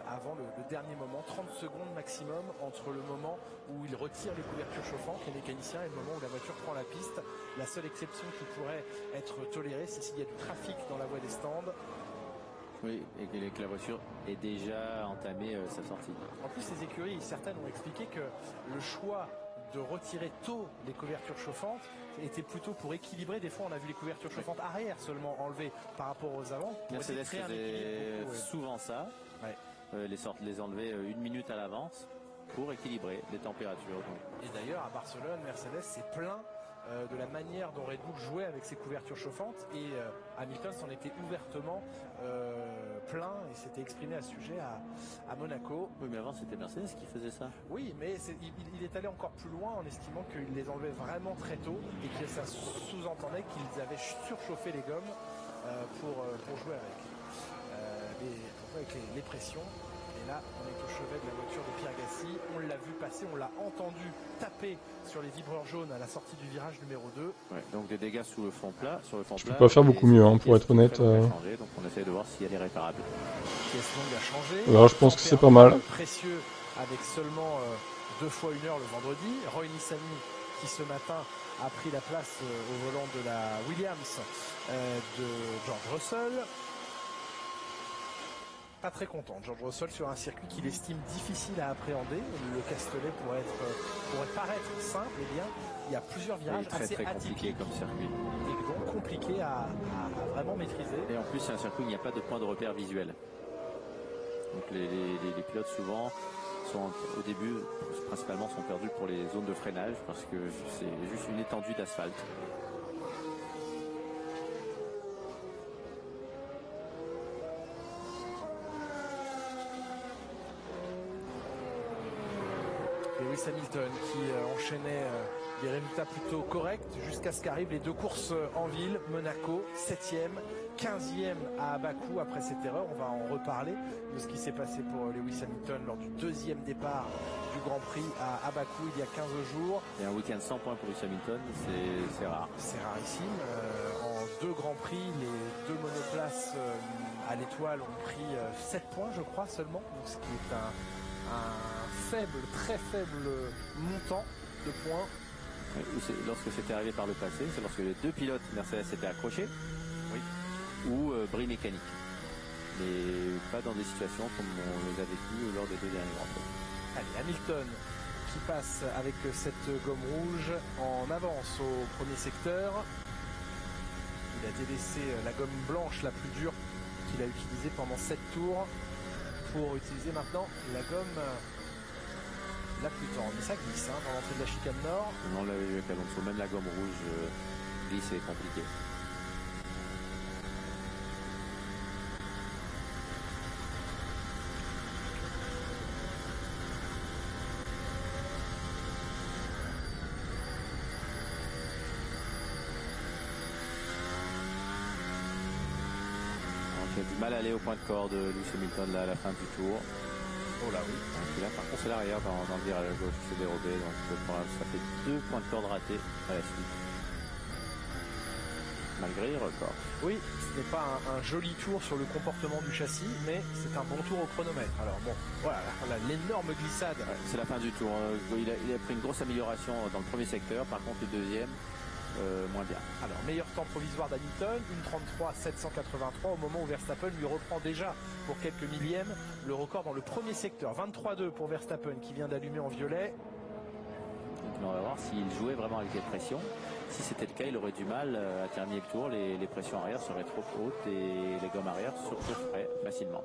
avant le dernier moment, 30 secondes maximum entre le moment où ils retirent les couvertures chauffantes, les mécaniciens, et le moment où la voiture prend la piste. La seule exception qui pourrait être tolérée, c'est s'il y a du trafic dans la voie des stands. Oui, et que la voiture est déjà entamée sa sortie. En plus, les écuries, certaines ont expliqué que le choix de retirer tôt les couvertures chauffantes était plutôt pour équilibrer. Des fois on a vu les couvertures chauffantes arrière seulement enlevées par rappeur aux avant. Mercedes faisait souvent ça, les enlever une minute à l'avance pour équilibrer les températures. Et d'ailleurs à Barcelone, Mercedes s'est plaint de la manière dont Red Bull jouait avec ses couvertures chauffantes, et Hamilton s'en était ouvertement plaint et s'était exprimé à ce sujet à Monaco. Oui, mais avant c'était Mercedes qui faisait ça. Oui, mais il est allé encore plus loin en estimant qu'il les enlevait vraiment très tôt et que ça sous-entendait qu'ils avaient surchauffé les gommes pour jouer avec les pressions. Et là, on est au chevet de la voiture de Pierre Gasly. On l'a vu passer, on l'a entendu taper sur les vibreurs jaunes à la sortie du virage numéro 2. Ouais, donc des dégâts sous le fond plat. Je peux pas faire beaucoup mieux, pour être honnête. Donc on essaie de voir si elle est réparable. Pièce longue a changé. Alors, je pense que c'est pas mal. Précieux avec seulement 2 fois 1 heure le vendredi. Roy Nissany qui ce matin a pris la place au volant de la Williams de George Russell. Pas très content, George Russell, sur un circuit qu'il estime difficile à appréhender. Le Castellet pourrait paraître simple, et bien il y a plusieurs virages très, assez très compliqué atypiques comme circuit. et donc compliqué à vraiment maîtriser. Et en plus c'est un circuit où il n'y a pas de point de repère visuel. Donc les pilotes souvent sont au début principalement sont perdus pour les zones de freinage parce que c'est juste une étendue d'asphalte. Lewis Hamilton qui enchaînait des résultats plutôt corrects jusqu'à ce qu'arrivent les 2 courses en ville. Monaco 7e, 15e à Bakou après cette erreur. On va en reparler de ce qui s'est passé pour Lewis Hamilton lors du 2e départ du Grand Prix à Bakou il y a 15 jours. Et un week-end sans points pour Lewis Hamilton, c'est rare. C'est rarissime. En 2 Grands Prix, les 2 monoplaces à l'étoile ont pris 7 points je crois seulement. Donc, ce qui est un très faible montant de points. Lorsque c'était arrivé par le passé, c'est lorsque les 2 pilotes Mercedes s'étaient accrochés. Oui. ou bris mécanique. Mais pas dans des situations comme on les a vécues lors des 2 derniers Grands Prix. Allez, Hamilton qui passe avec cette gomme rouge en avance au premier secteur. Il a délaissé la gomme blanche la plus dure qu'il a utilisée pendant 7 tours pour utiliser maintenant la gomme la plus tendre. Mais ça glisse dans l'entrée de la chicane nord. On l'avait vu avec Alonso, même la gomme rouge glisse et est compliquée. Il a du mal à aller au point de corde de Lewis Hamilton là, à la fin du tour. Oh là oui. Donc là, par contre, c'est l'arrière dans le virage à gauche qui s'est dérobé. Donc ça fait 2 points de corde ratés à la suite. Malgré les records. Oui, ce n'est pas un joli tour sur le comportement du châssis, mais c'est un bon tour au chronomètre. Alors bon, voilà, l'énorme glissade. Ouais, c'est la fin du tour. Il a pris une grosse amélioration dans le premier secteur. Par contre, le deuxième, moins bien. Alors, meilleur temps provisoire d'Hamilton, 1:33.783 au moment où Verstappen lui reprend déjà pour quelques millièmes le record dans le premier secteur. 23.2 pour Verstappen qui vient d'allumer en violet. On va voir s'il jouait vraiment avec les pressions. Si c'était le cas, il aurait du mal à terminer le tour. Les pressions arrière seraient trop hautes et les gommes arrière se chaufferaient facilement.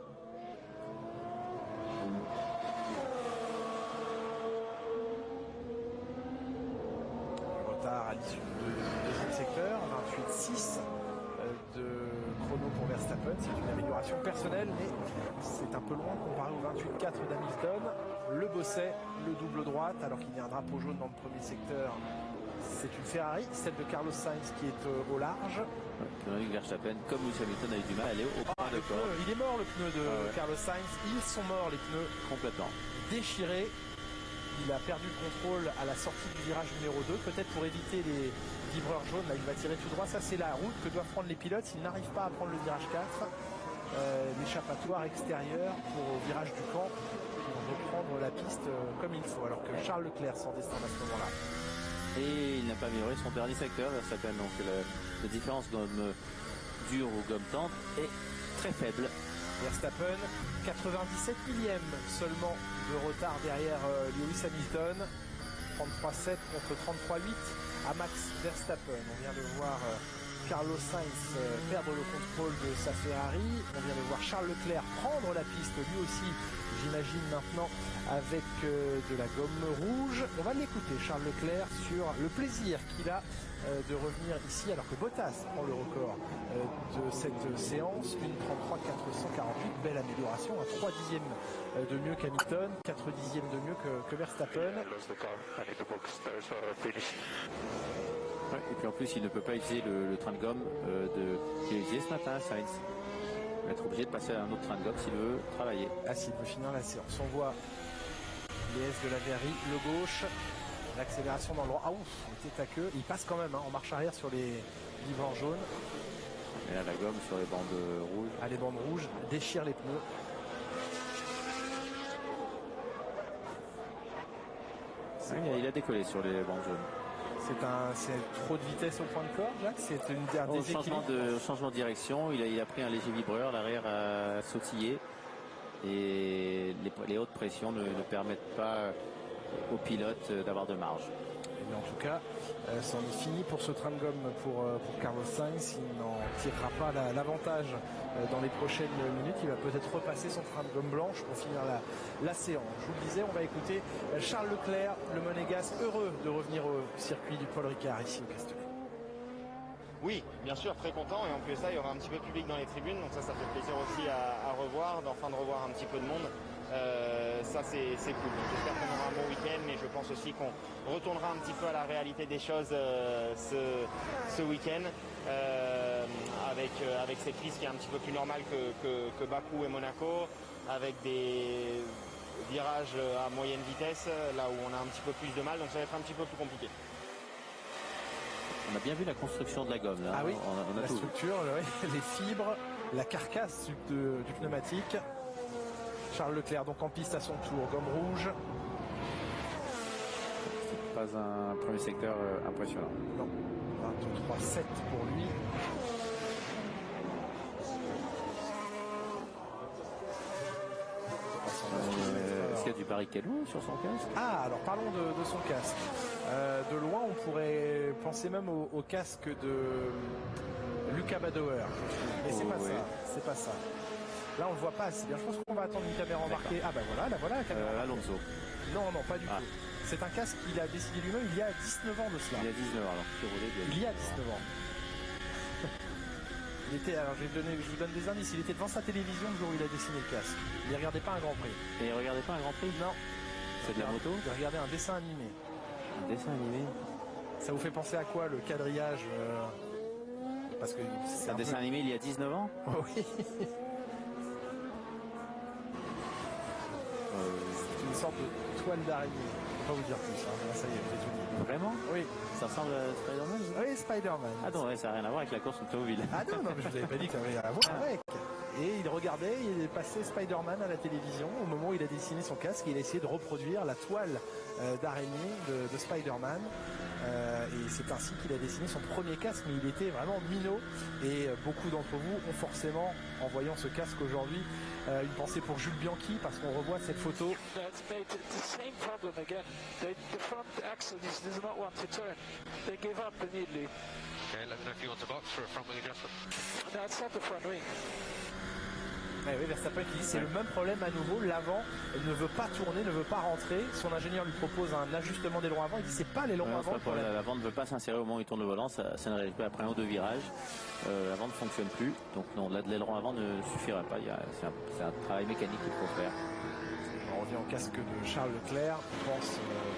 Le retard à l'issue du deuxième secteur, 28.6 de chrono pour Verstappen. C'est une amélioration personnelle, mais c'est un peu loin comparé au 28.4 d'Hamilton. Le bosset, le double droite, alors qu'il y a un drapeau jaune dans le premier secteur. C'est une Ferrari, celle de Carlos Sainz qui est au large. Ouais, Verstappen, comme Lewis Hamilton, a eu du mal à aller au point de corde. Il est mort le pneu de Carlos Sainz. Ils sont morts les pneus. Complètement. Déchirés. Il a perdu le contrôle à la sortie du virage numéro 2. Peut-être pour éviter les vibreurs jaunes. Là, il va tirer tout droit. Ça, c'est la route que doivent prendre les pilotes s'ils n'arrivent pas à prendre le virage 4. L'échappatoire extérieur pour au virage du camp. Pour reprendre la piste comme il faut. Alors que Charles Leclerc s'en descend à ce moment-là. Et il n'a pas amélioré son dernier secteur, Verstappen. Donc la différence gomme dure ou gomme tendre est très faible. Verstappen, 97 millièmes seulement de retard derrière Lewis Hamilton. 33.7 contre 33.8 à Max Verstappen. On vient de voir Carlos Sainz perdre le contrôle de sa Ferrari. On vient de voir Charles Leclerc prendre la piste lui aussi, j'imagine maintenant avec de la gomme rouge. On va l'écouter, Charles Leclerc, sur le plaisir qu'il a de revenir ici alors que Bottas prend le record de cette séance. 1:33.448, belle amélioration, 3 dixièmes de mieux qu'Hamilton, 4 dixièmes de mieux que Verstappen. Ouais, et puis en plus, il ne peut pas utiliser le train de gomme qu'il a utilisé ce matin, Sainz. Il va être obligé de passer à un autre train de gomme s'il veut travailler. Ah, s'il veut finir la séance. On voit les S de la verrie, le gauche, l'accélération dans le droit. Ah ouf, tête à queue. Il passe quand même en marche arrière sur les vibreurs jaunes. Et là, la gomme sur les bandes rouges. Ah, les bandes rouges déchirent les pneus. Il a décollé sur les bandes jaunes. C'est trop de vitesse au point de corde, Jacques. C'est un déséquilibre. Au changement de direction, il a pris un léger vibreur, l'arrière a sautillé et les hautes pressions ne permettent pas aux pilotes d'avoir de marge. Mais en tout cas, c'en est fini pour ce train de gomme pour Carlos Sainz. Il n'en tirera pas l'avantage dans les prochaines minutes. Il va peut-être repasser son train de gomme blanche pour finir la séance. Je vous le disais, on va écouter Charles Leclerc, le Monégasque, heureux de revenir au circuit du Paul Ricard ici au Castellet. Oui, bien sûr, très content. Et en plus de ça, il y aura un petit peu de public dans les tribunes. Donc ça fait plaisir aussi à revoir, d'enfin de revoir un petit peu de monde. Ça c'est cool. J'espère qu'on aura un bon week-end, mais je pense aussi qu'on retournera un petit peu à la réalité des choses ce week-end avec cette piste qui est un petit peu plus normale que Bakou et Monaco, avec des virages à moyenne vitesse, là où on a un petit peu plus de mal, donc ça va être un petit peu plus compliqué. On a bien vu la construction de la gomme là. Ah oui, on a la tout structure, les fibres, la carcasse du pneumatique. Charles Leclerc donc en piste à son tour, gomme rouge. C'est pas un premier secteur impressionnant. Non, 23.7 pour lui. du Barrichello sur son casque. Ah, alors parlons de son casque. De loin, on pourrait penser même au casque de Luca Badoer. Mais c'est pas ça. C'est pas ça. Là, on le voit pas assez bien. Je pense qu'on va attendre une caméra embarquée. Ah bah voilà, la voilà la caméra. Alonso. Non, pas du tout. C'est un casque qu'il a décidé lui-même il y a 19 ans de cela. Il y a 19 ans, alors il y a 19 ans. Il était, alors je vous donne des indices, il était devant sa télévision le jour où il a dessiné le casque. Il ne regardait pas un Grand Prix. Et il regardait pas un Grand Prix? Non. C'est de la moto? Il regardait un dessin animé. Un dessin animé? Ça vous fait penser à quoi le quadrillage Parce que c'est un dessin animé il y a 19 ans? Oui. C'est une sorte de toile d'araignée. Je ne peux pas vous dire plus, hein. Ça y est, j'ai tout dit. Vraiment? Oui. Ça ressemble à Spider-Man? Oui, Spider-Man. Ah non, ouais, ça n'a rien à voir avec la course automobile. Ah non, mais je vous avais pas dit que ça avait rien à voir avec. Et il regardait, il est passé Spider-Man à la télévision au moment où il a dessiné son casque et il a essayé de reproduire la toile d'araignée de Spider-Man. Et c'est ainsi qu'il a dessiné son premier casque, mais il était vraiment minot. Et beaucoup d'entre vous ont forcément, en voyant ce casque aujourd'hui, une pensée pour Jules Bianchi parce qu'on revoit cette photo. Oui, Verstappen qui dit c'est le même problème à nouveau, l'avant ne veut pas tourner, ne veut pas rentrer, son ingénieur lui propose un ajustement d'aileron avant, il dit c'est pas l'aileron avant. L'avant ne veut pas s'insérer au moment où il tourne le volant, ça ne réagit pas après un ou deux virages, l'avant ne fonctionne plus, donc non, là de l'aileron avant ne suffira pas, c'est un travail mécanique qu'il faut faire. On revient au casque de Charles Leclerc,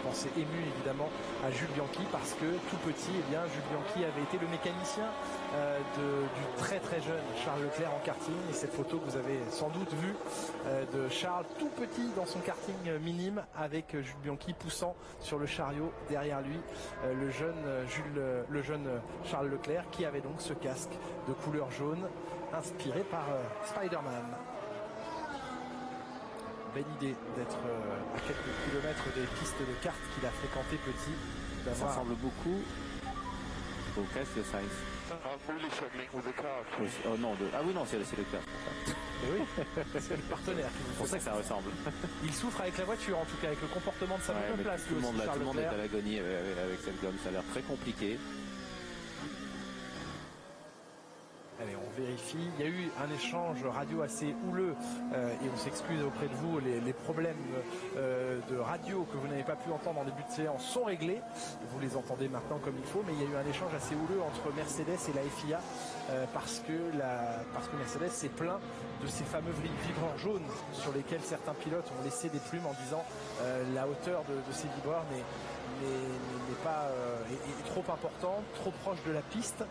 pensée émue évidemment à Jules Bianchi parce que tout petit, Jules Bianchi avait été le mécanicien du très très jeune Charles Leclerc en karting, et cette photo que vous avez sans doute vue de Charles tout petit dans son karting minime avec Jules Bianchi poussant sur le chariot derrière lui le jeune Charles Leclerc qui avait donc ce casque de couleur jaune inspiré par Spider-Man. Belle idée d'être à quelques kilomètres des pistes de kart qu'il a fréquenté petit. Ça ressemble beaucoup au casque de Sainz. Oh non, ah oui, non, c'est le casque. Oui, c'est le partenaire. C'est pour ça que ça ressemble. Il souffre avec la voiture, en tout cas, avec le comportement de sa monoplace. Tout le monde est à l'agonie avec cette gomme, ça a l'air très compliqué. Allez, on vérifie. Il y a eu un échange radio assez houleux et on s'excuse auprès de vous. Les problèmes de radio que vous n'avez pas pu entendre en début de séance sont réglés. Vous les entendez maintenant comme il faut, mais il y a eu un échange assez houleux entre Mercedes et la FIA parce que Mercedes s'est plaint de ces fameux vibreurs jaunes sur lesquels certains pilotes ont laissé des plumes en disant la hauteur de ces vibreurs n'est pas est trop important, trop proche de la piste.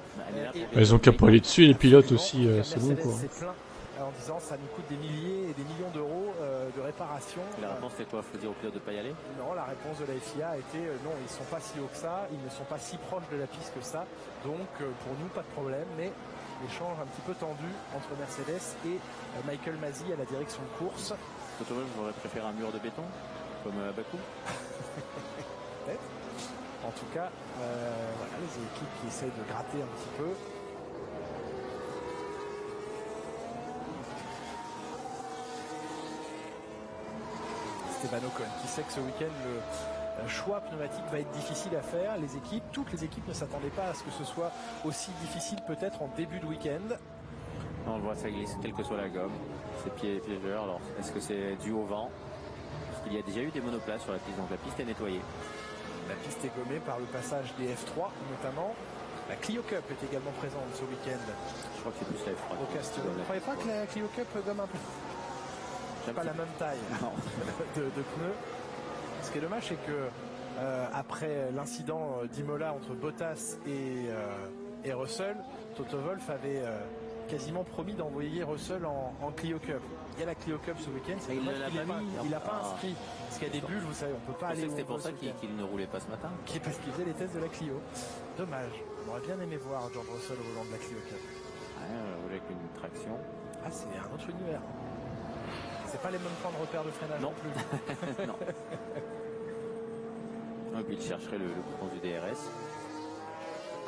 Ils ont qu'à pas aller dessus, les pilotes aussi, c'est bon quoi. C'est plein en disant ça nous coûte des milliers et des millions d'euros de réparation. La réponse c'est quoi? Faut dire aux pilotes de pas y aller? Non, la réponse de la FIA a été non, ils ne sont pas si haut que ça, ils ne sont pas si proches de la piste que ça, donc pour nous pas de problème, mais l'échange un petit peu tendu entre Mercedes et Michael Masi à la direction de course. Vous aurez préféré un mur de béton comme à Bakou? Peut-être. En tout cas, voilà, les équipes qui essaient de gratter un petit peu. Esteban Ocon qui sait que ce week-end le choix pneumatique va être difficile à faire. Toutes les équipes ne s'attendaient pas à ce que ce soit aussi difficile peut-être en début de week-end. On le voit, ça glisse, quelle que soit la gomme. C'est piégeur. Alors, est-ce que c'est dû au vent? Parce qu'il y a déjà eu des monoplaces sur la piste, donc la piste est nettoyée. La piste est gommée par le passage des F3 notamment. La Clio Cup est également présente ce week-end. Je crois que c'est plus la F3. Au Castillo. Vous ne croyez pas que la Clio Cup gomme un peu? C'est pas la même taille de pneus. Ce qui est dommage, c'est que après l'incident d'Imola entre Bottas et Russell, Toto Wolff avait quasiment promis d'envoyer Russell en Clio Cup. Il y a la Clio Cup ce week-end, c'est il n'a pas inscrit. Parce qu'il y a des bulles, vous savez, on peut pas aller. C'était pour ça qu'il ne roulait pas ce matin. Parce qu'il faisait les tests de la Clio. Dommage. On aurait bien aimé voir George Russell au volant de la Clio Cup. Ouais, avec une traction. Ah, c'est un autre univers. C'est pas les mêmes points de repère de freinage non plus. Non. Et puis il chercherait le bouton du DRS.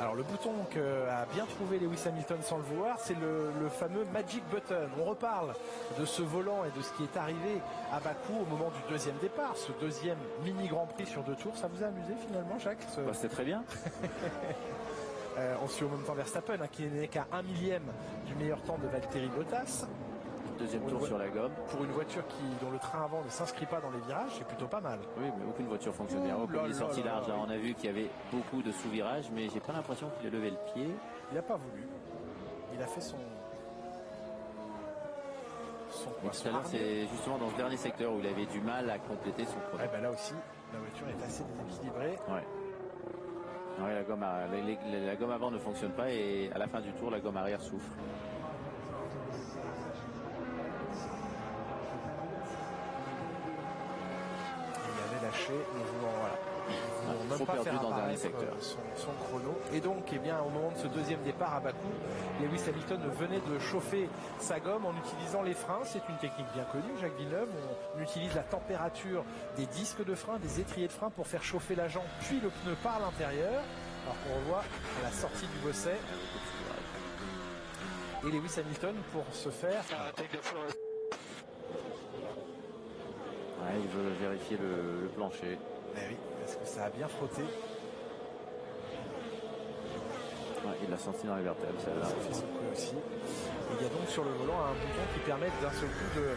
Alors le bouton qu'a bien trouvé Lewis Hamilton sans le vouloir, c'est le fameux Magic Button. On reparle de ce volant et de ce qui est arrivé à Bakou au moment du deuxième départ, ce deuxième mini Grand Prix sur 2 tours. Ça vous a amusé finalement, Jacques C'était très bien. On suit au même temps Verstappen, qui n'est qu'à 1 millième du meilleur temps de Valtteri Bottas. Deuxième tour sur la gomme. Pour une voiture dont le train avant ne s'inscrit pas dans les virages, c'est plutôt pas mal. Oui, mais aucune voiture fonctionne bien. Comme il est sorti large, là, on a vu qu'il y avait beaucoup de sous-virages, mais j'ai pas l'impression qu'il ait levé le pied. Il n'a pas voulu. Il a fait son tout à l'heure, c'est justement dans ce dernier secteur où il avait du mal à compléter son chrono. Ouais, là aussi, la voiture est assez déséquilibrée. Ouais. Ouais, la gomme avant ne fonctionne pas et à la fin du tour, la gomme arrière souffre. Trop perdu dans le dernier secteur. Son chrono. Et donc, eh bien, au moment de ce deuxième départ à Bakou, Lewis Hamilton venait de chauffer sa gomme en utilisant les freins. C'est une technique bien connue, Jacques Villeneuve. On utilise la température des disques de frein, des étriers de frein pour faire chauffer la jante, puis le pneu par l'intérieur. Alors qu'on revoit à la sortie du bosset. Et Lewis Hamilton pour se faire... Ouais, il veut vérifier le plancher. Eh oui, parce que ça a bien frotté. Ouais, il l'a senti dans les vertèbres, celle-là. Ça fait secouer aussi. Et il y a donc sur le volant un bouton qui permet d'un seul coup de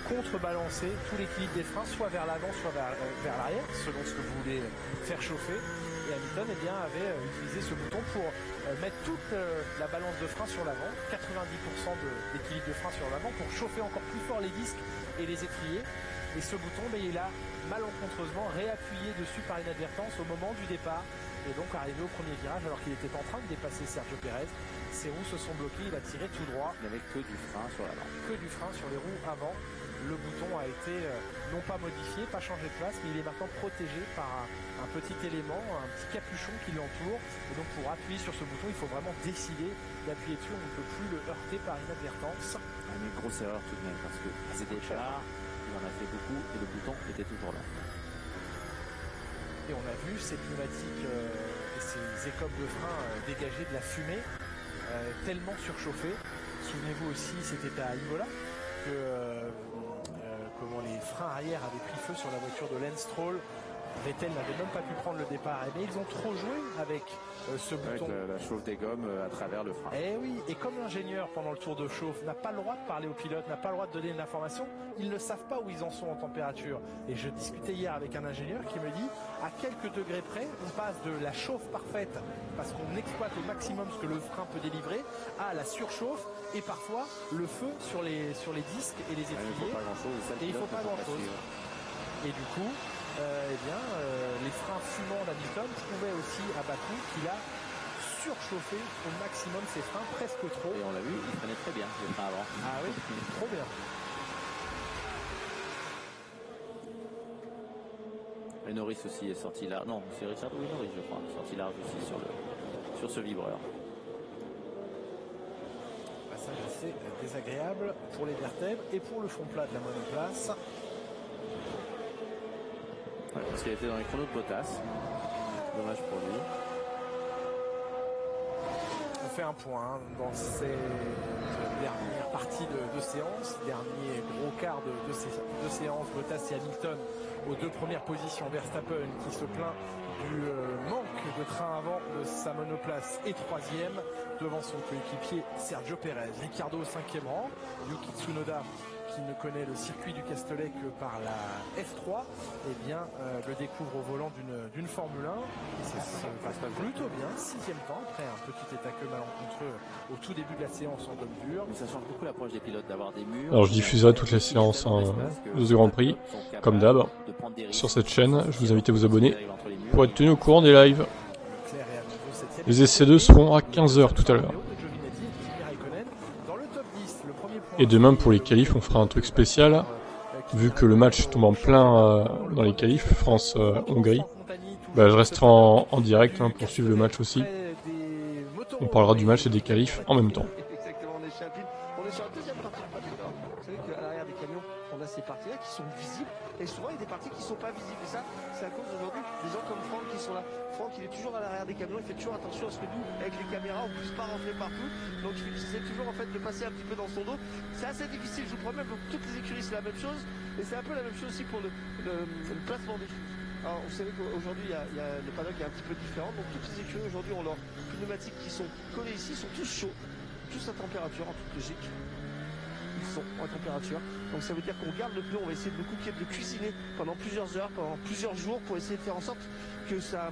contrebalancer tout l'équilibre des freins, soit vers l'avant, soit vers l'arrière, selon ce que vous voulez faire chauffer. Et Hamilton avait utilisé ce bouton pour mettre toute la balance de frein sur l'avant, 90% d'équilibre de frein sur l'avant, pour chauffer encore plus fort les disques et les étriers. Et ce bouton, il a malencontreusement réappuyé dessus par inadvertance au moment du départ. Et donc arrivé au premier virage alors qu'il était en train de dépasser Sergio Pérez. Ses roues se sont bloquées, il a tiré tout droit. Il n'y avait que du frein sur l'avant. Que du frein sur les roues avant. Le bouton a été non pas modifié, pas changé de place, mais il est maintenant protégé par un petit élément, un petit capuchon qui l'entoure. Et donc pour appuyer sur ce bouton, il faut vraiment décider d'appuyer dessus. On ne peut plus le heurter par inadvertance. Une grosse erreur tout de même parce que à ses départs, il en a fait beaucoup et le bouton était toujours là. Et on a vu ces pneumatiques et ces écopes de frein dégager de la fumée tellement surchauffées. Souvenez-vous aussi, c'était à Imola que comment les freins arrière avaient pris feu sur la voiture de Lance Stroll. Vettel n'avait même pas pu prendre le départ. Mais ils ont trop joué avec ce bouton. Avec la chauffe des gommes à travers le frein. Eh oui, et comme l'ingénieur pendant le tour de chauffe n'a pas le droit de parler au pilote, n'a pas le droit de donner de l'information, ils ne savent pas où ils en sont en température. Et je discutais hier avec un ingénieur qui me dit, à quelques degrés près, on passe de la chauffe parfaite, parce qu'on exploite au maximum ce que le frein peut délivrer, à la surchauffe, et parfois le feu sur les disques et les étriers. Il ne faut pas grand-chose. Et du coup, les freins fumants d'Hamilton prouvaient aussi à Bakou qu'il a surchauffé au maximum ses freins, presque trop. Et on l'a vu, il prenait très bien les freins avant. Ah oui, trop bien. Et Norris aussi est sorti large. Non, c'est Richard Norris, je crois, sorti large aussi sur ce vibreur. Passage assez désagréable pour les vertèbres et pour le fond plat de la monoplace. Ouais, parce qu'il était dans les chronos de Bottas. Dommage pour lui. On fait un point dans cette dernière partie de séance, dernier gros quart de séance. Bottas et Hamilton aux 2 premières positions. Verstappen qui se plaint du manque de train avant de sa monoplace et 3e devant son coéquipier Sergio Pérez. Ricciardo au 5e rang. Yuki Tsunoda, qui ne connaît le circuit du Castellet que par la F3, le découvre au volant d'une Formule 1. Ça se passe plutôt bien, 6e temps, après un petit état que malencontreux au tout début de la séance en gomme dure. Mais ça change beaucoup l'approche des pilotes d'avoir des murs. Alors je diffuserai toutes les séances de ce Grand Prix, comme d'hab, sur cette chaîne. Je vous invite à vous abonner pour être tenu au courant des lives. Les essais 2 seront à 15 h tout à l'heure. Et demain pour les qualifs, on fera un truc spécial, vu que le match tombe en plein dans les qualifs, France-Hongrie. Je resterai en direct pour suivre le match aussi. On parlera du match et des qualifs en même temps. Exactement, on est sur la deuxième partie du match. Vous savez qu'à l'arrière des camions, on a ces parties-là qui sont visibles Et souvent, il y a des parties qui ne sont pas visibles. Et ça, c'est à cause d'aujourd'hui des gens comme Franck qui sont là. Franck, il est toujours à l'arrière des camions, il fait toujours attention à ce que nous, avec les caméras, on ne puisse pas rentrer partout. Donc, il essaie toujours en fait de passer un petit peu dans son dos. C'est assez difficile, je vous promets, pour toutes les écuries, c'est la même chose. Et c'est un peu la même chose aussi pour le placement des choses. Alors, vous savez qu'aujourd'hui, le paddock est un petit peu différent. Donc, toutes les écuries aujourd'hui ont leurs pneumatiques qui sont collés ici, sont tous chauds, tous à température, en toute logique. Ils sont en température. Donc, ça veut dire qu'on garde le pneu, on va essayer de le cooker, de le cuisiner pendant plusieurs heures, pendant plusieurs jours pour essayer de faire en sorte que ça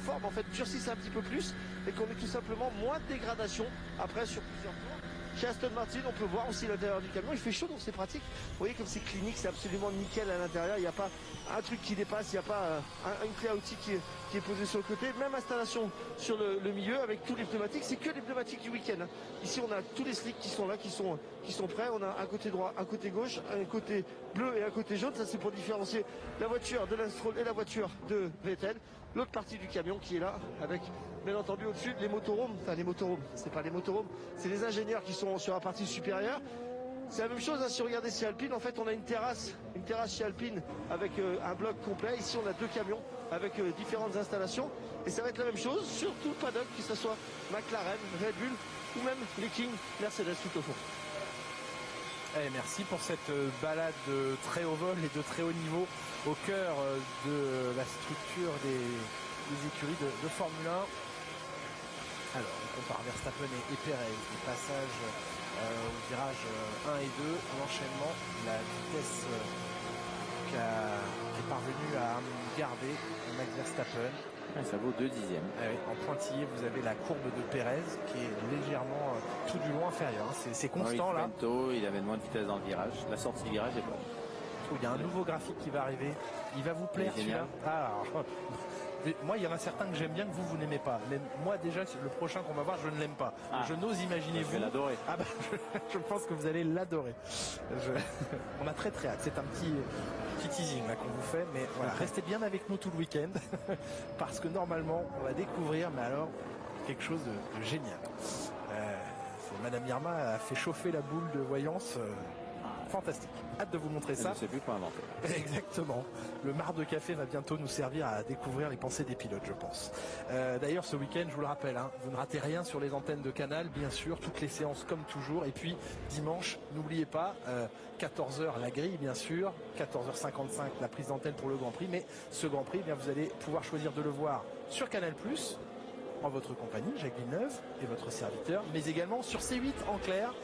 forme, en fait, durcisse un petit peu plus et qu'on ait tout simplement moins de dégradation après sur plusieurs tours. Chez Aston Martin, on peut voir aussi l'intérieur du camion. Il fait chaud, donc c'est pratique. Vous voyez comme c'est clinique, c'est absolument nickel à l'intérieur. Il n'y a pas un truc qui dépasse, il n'y a pas une clé à outils qui est posée sur le côté. Même installation sur le milieu avec tous les pneumatiques. C'est que les pneumatiques du week-end. Ici, on a tous les slicks qui sont là, qui sont prêts. On a un côté droit, un côté gauche, un côté bleu et un côté jaune. Ça, c'est pour différencier la voiture de Lance Stroll et la voiture de Vettel. L'autre partie du camion qui est là avec, bien entendu, au-dessus les motorhomes. Enfin, les motorhomes, c'est pas les motorhomes, c'est les ingénieurs qui sont sur la partie supérieure. C'est la même chose, hein, si vous regardez chez Alpine, en fait, on a une terrasse chez Alpine avec un bloc complet. Ici, on a 2 camions avec différentes installations. Et ça va être la même chose sur tout le paddock, que ce soit McLaren, Red Bull ou même les King, Mercedes tout au fond. Et merci pour cette balade de très haut vol et de très haut niveau au cœur de la structure des écuries de Formule 1. Alors, on compare Verstappen et Perez, les passages au virage 1 et 2, l'enchaînement, la vitesse qui est parvenue à garder Max Verstappen. Ça vaut 2 dixièmes. En pointillé, vous avez la courbe de Perez qui est légèrement tout du long inférieure. C'est constant là. Il avait moins de vitesse dans le virage. La sortie du virage est bonne. Il y a un nouveau graphique qui va arriver. Il va vous plaire celui-là. Moi, il y en a certains que j'aime bien que vous n'aimez pas. Mais moi, déjà, le prochain qu'on va voir, je ne l'aime pas. Je n'ose imaginer vous. Je vais l'adorer. Je pense que vous allez l'adorer. On a très hâte. C'est un petit teasing là qu'on vous fait. Mais voilà, restez bien avec nous tout le week-end. Parce que normalement, on va découvrir, mais alors, quelque chose de génial. Madame Irma a fait chauffer la boule de voyance. Fantastique. Hâte de vous montrer ça. Je ne sais plus quoi inventer. Exactement. Le marc de café va bientôt nous servir à découvrir les pensées des pilotes, je pense. D'ailleurs, ce week-end, je vous le rappelle, vous ne ratez rien sur les antennes de Canal, bien sûr, toutes les séances comme toujours. Et puis, dimanche, n'oubliez pas, 14h la grille, bien sûr, 14h55 la prise d'antenne pour le Grand Prix. Mais ce Grand Prix, vous allez pouvoir choisir de le voir sur Canal+, en votre compagnie, Jacques Villeneuve et votre serviteur, mais également sur C8 en clair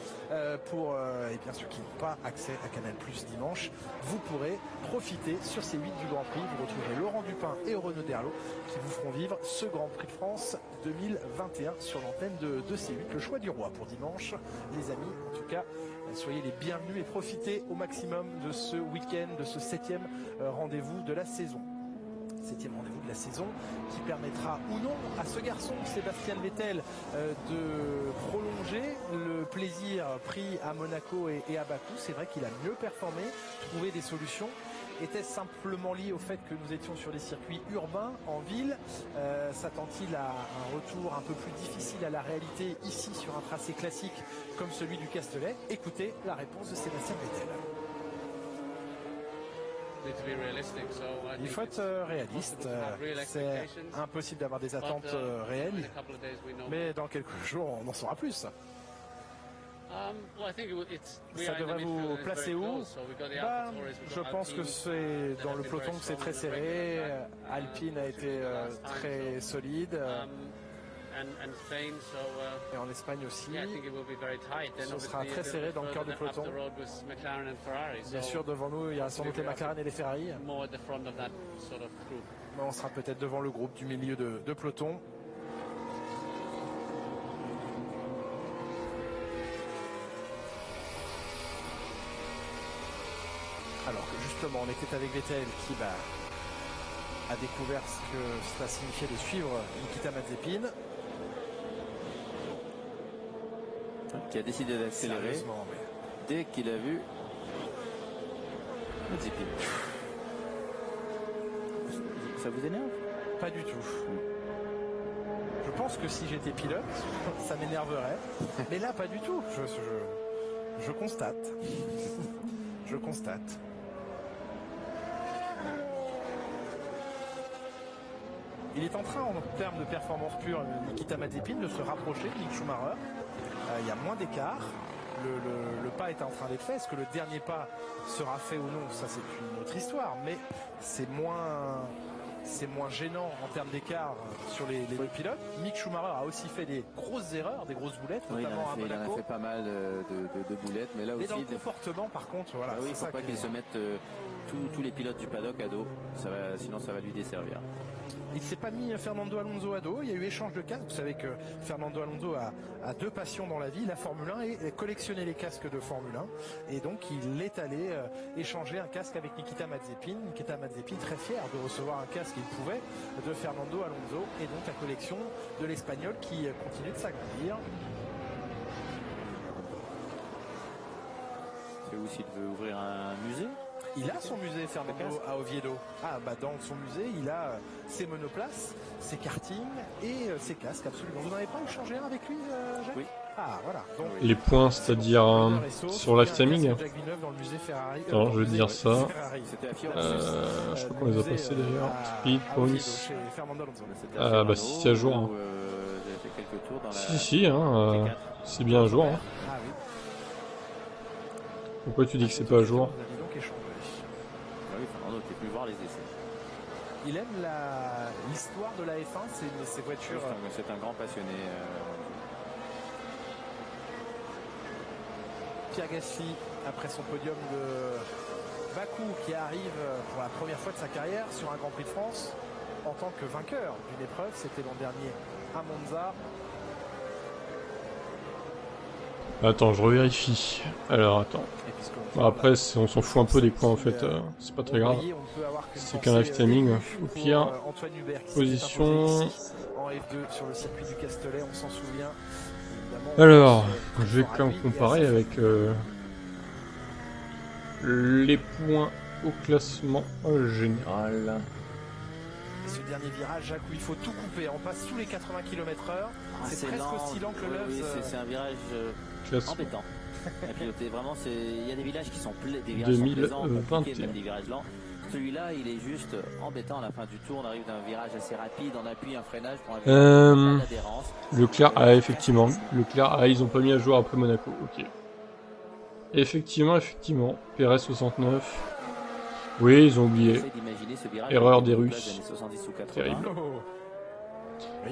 pour et bien ceux qui n'ont pas accès à Canal+ dimanche, vous pourrez profiter sur C8 du Grand Prix. Vous retrouverez Laurent Dupin et Renaud Derlot qui vous feront vivre ce Grand Prix de France 2021 sur l'antenne de C8. Le choix du roi pour dimanche, les amis. En tout cas, soyez les bienvenus et profitez au maximum de ce week-end, de ce 7e rendez-vous de la saison. 7e rendez-vous de la saison qui permettra ou non à ce garçon Sébastien Vettel de prolonger le plaisir pris à Monaco et à Bakou. C'est vrai qu'il a mieux performé, trouvé des solutions. Était-ce simplement lié au fait que nous étions sur des circuits urbains en ville? S'attend-il à un retour un peu plus difficile à la réalité ici sur un tracé classique comme celui du Castellet? Écoutez la réponse de Sébastien Vettel. Il faut être réaliste. C'est impossible d'avoir des attentes réelles, mais dans quelques jours, on en saura plus. Ça devrait vous placer où? Je pense que c'est dans le peloton que c'est très serré. Alpine a été très solide. Et en Espagne aussi, ce sera très serré dans le cœur du peloton. Bien sûr, devant nous, il y a sans doute les McLaren et les Ferrari. Mais on sera peut-être devant le groupe du milieu de peloton. Alors que justement, on était avec Vettel qui a découvert ce que ça signifiait de suivre Nikita Mazepin. Qui a décidé d'accélérer dès qu'il a vu Mazepin. Ça vous énerve? Pas du tout. Je pense que si j'étais pilote, ça m'énerverait. Mais là, pas du tout. Je constate. Je constate. Il est en train, en termes de performance pure, Nikita Mazepin, de se rapprocher de Mick Schumacher. Il y a moins d'écart. Le pas est en train d'être fait. Est-ce que le dernier pas sera fait ou non? Ça, c'est une autre histoire. Mais c'est moins gênant en termes d'écart sur les deux pilotes. Mick Schumacher a aussi fait des grosses erreurs, des grosses boulettes, notamment à Monaco. Il en a fait pas mal de boulettes, mais là aussi. Dans le comportement, par contre, voilà. Il ne faut pas qu'il se mette tous les pilotes du paddock à dos, sinon ça va lui desservir. Il ne s'est pas mis Fernando Alonso à dos, il y a eu échange de casques. Vous savez que Fernando Alonso a deux passions dans la vie, la Formule 1 et collectionner les casques de Formule 1. Et donc il est allé échanger un casque avec Nikita Mazepin. Nikita Mazepin très fier de recevoir un casque qu'il pouvait de Fernando Alonso. Et donc la collection de l'Espagnol qui continue de s'agrandir. C'est où s'il veut ouvrir un musée? Il a son musée, Fernando, à Oviedo. Dans son musée, il a ses monoplaces, ses kartings et ses casques, absolument. Vous n'en avez pas échangé un avec lui, Jacques? Oui. Voilà. Donc, les points, c'est-à-dire sur live timing. Attends, je vais dire ça. Je crois qu'on les a passés d'ailleurs. Speed, points. Si c'est à jour. Hein. Si, c'est bien à jour. Hein. Pourquoi tu dis que c'est pas à jour? Voir les essais. Il aime l'histoire de la F1, ces voitures. C'est un grand passionné. Pierre Gasly, après son podium de Bakou, qui arrive pour la première fois de sa carrière sur un Grand Prix de France en tant que vainqueur d'une épreuve. C'était l'an dernier à Monza. Attends, je revérifie. Alors, attends. Après, on s'en fout un peu des points en fait. C'est pas très grave. C'est qu'un live timing. Au pire, position. En F2 sur le circuit du Castellet, on s'en souvient. Alors, je vais quand même comparer avec les points au classement général. Et ce dernier virage, Jacques, où il faut tout couper. On passe sous les 80 km/h. C'est presque aussi lent que le Loves. Oui, c'est un virage embêtant. À piloter. Vraiment, il y a des villages qui sont des virages plaisants, compliqués, même des virages lents. Celui-là, il est juste embêtant à la fin du tour. On arrive d'un virage assez rapide, on appuie un freinage pour un virage d'adhérence. Leclerc, effectivement. Leclerc, ils ont pas mis à jour après Monaco. Ok. Effectivement. Perez 69. Oui, ils ont oublié. Erreur des Russes. Terrible.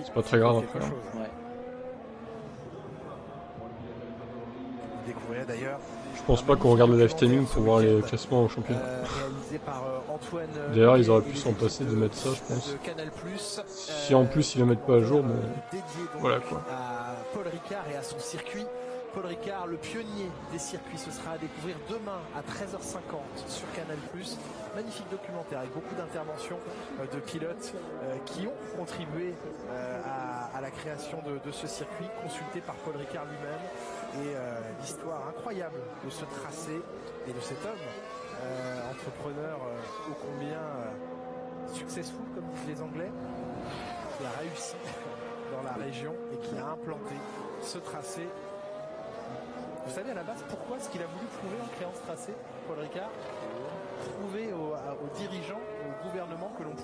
C'est pas très grave après. Je pense pas qu'on regarde le live timing pour voir les classements au championnat. D'ailleurs, ils auraient pu s'en passer de mettre ça, je pense. Si en plus ils le mettent pas à jour, bon, voilà quoi. Paul Ricard et à son circuit. Paul Ricard, le pionnier des circuits, ce sera à découvrir demain à 13h50 sur Canal+. Magnifique documentaire avec beaucoup d'interventions de pilotes qui ont contribué à la création de ce circuit, consulté par Paul Ricard lui-même. Et l'histoire incroyable de ce tracé et de cet homme, entrepreneur ô combien successful, comme disent les Anglais, qui a réussi dans la région et qui a implanté ce tracé. Vous savez à la base pourquoi est-ce qu'il a voulu prouver en créant ce tracé, Paul Ricard? Prouver aux dirigeants, au gouvernement que l'on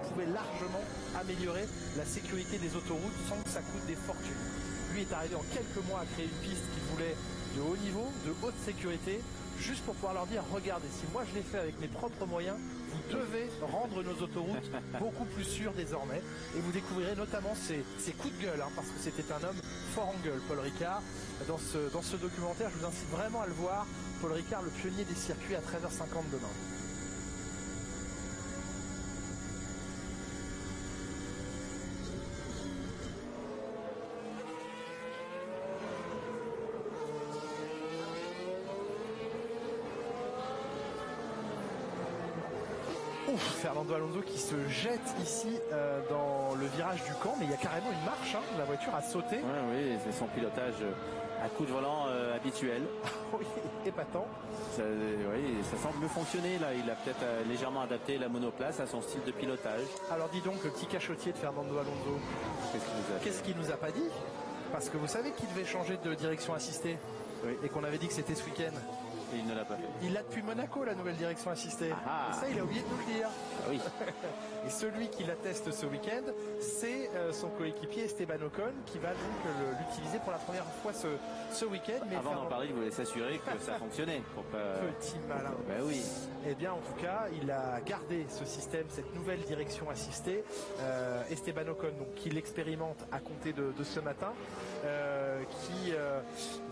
pouvait largement améliorer la sécurité des autoroutes sans que ça coûte des fortunes. Lui est arrivé en quelques mois à créer une piste qu'il voulait de haut niveau, de haute sécurité, juste pour pouvoir leur dire, regardez, si moi je l'ai fait avec mes propres moyens, vous devez rendre nos autoroutes beaucoup plus sûres désormais. Et vous découvrirez notamment ses coups de gueule, parce que c'était un homme fort en gueule, Paul Ricard. Dans ce documentaire, je vous incite vraiment à le voir. Paul Ricard, le pionnier des circuits, à 13h50 demain. Fernando Alonso qui se jette ici dans le virage du camp, mais il y a carrément une marche, la voiture a sauté. Oui, c'est son pilotage à coup de volant habituel. Oui, épatant. Ça semble fonctionner là, il a peut-être légèrement adapté la monoplace à son style de pilotage. Alors dis donc, le petit cachotier de Fernando Alonso, qu'est-ce qu'il nous a pas dit? Parce que vous savez qu'il devait changer de direction assistée, et qu'on avait dit que c'était ce week-end. Et il ne l'a pas fait. Il l'a depuis Monaco, la nouvelle direction assistée. Et ça, il a oublié de nous le dire. Oui. Et celui qui l'atteste ce week-end, c'est son coéquipier Esteban Ocon, qui va donc l'utiliser pour la première fois ce week-end. Mais avant d'en parler, il voulait s'assurer que ça fonctionnait. Pour pas... Petit malin. Ben oui. Eh bien, en tout cas, il a gardé ce système, cette nouvelle direction assistée. Esteban Ocon, donc, qui l'expérimente à compter de ce matin, qui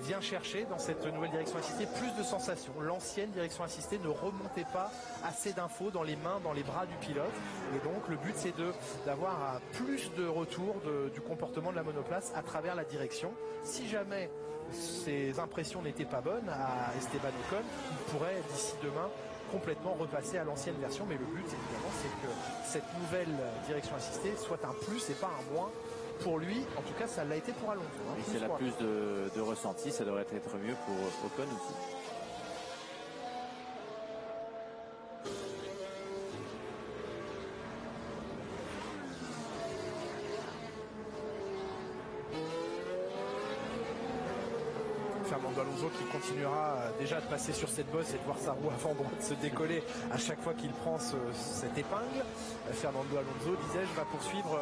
vient chercher dans cette nouvelle direction assistée plus de sensations. L'ancienne direction assistée ne remontait pas assez d'infos dans les mains, dans les bras du pilote. Et donc, le but, c'est d'avoir plus de retour du comportement de la monoplace à travers la direction. Si jamais ces impressions n'étaient pas bonnes à Esteban Ocon, il pourrait, d'ici demain, complètement repasser à l'ancienne version, mais le but évidemment c'est que cette nouvelle direction assistée soit un plus et pas un moins pour lui. En tout cas, ça l'a été pour Alonso. Oui, c'est la plus de ressenti, ça devrait être mieux pour Ocon aussi. Fernando Alonso qui continuera déjà de passer sur cette bosse et de voir sa roue avant droite se décoller à chaque fois qu'il prend cette épingle. Fernando Alonso, disais-je, va poursuivre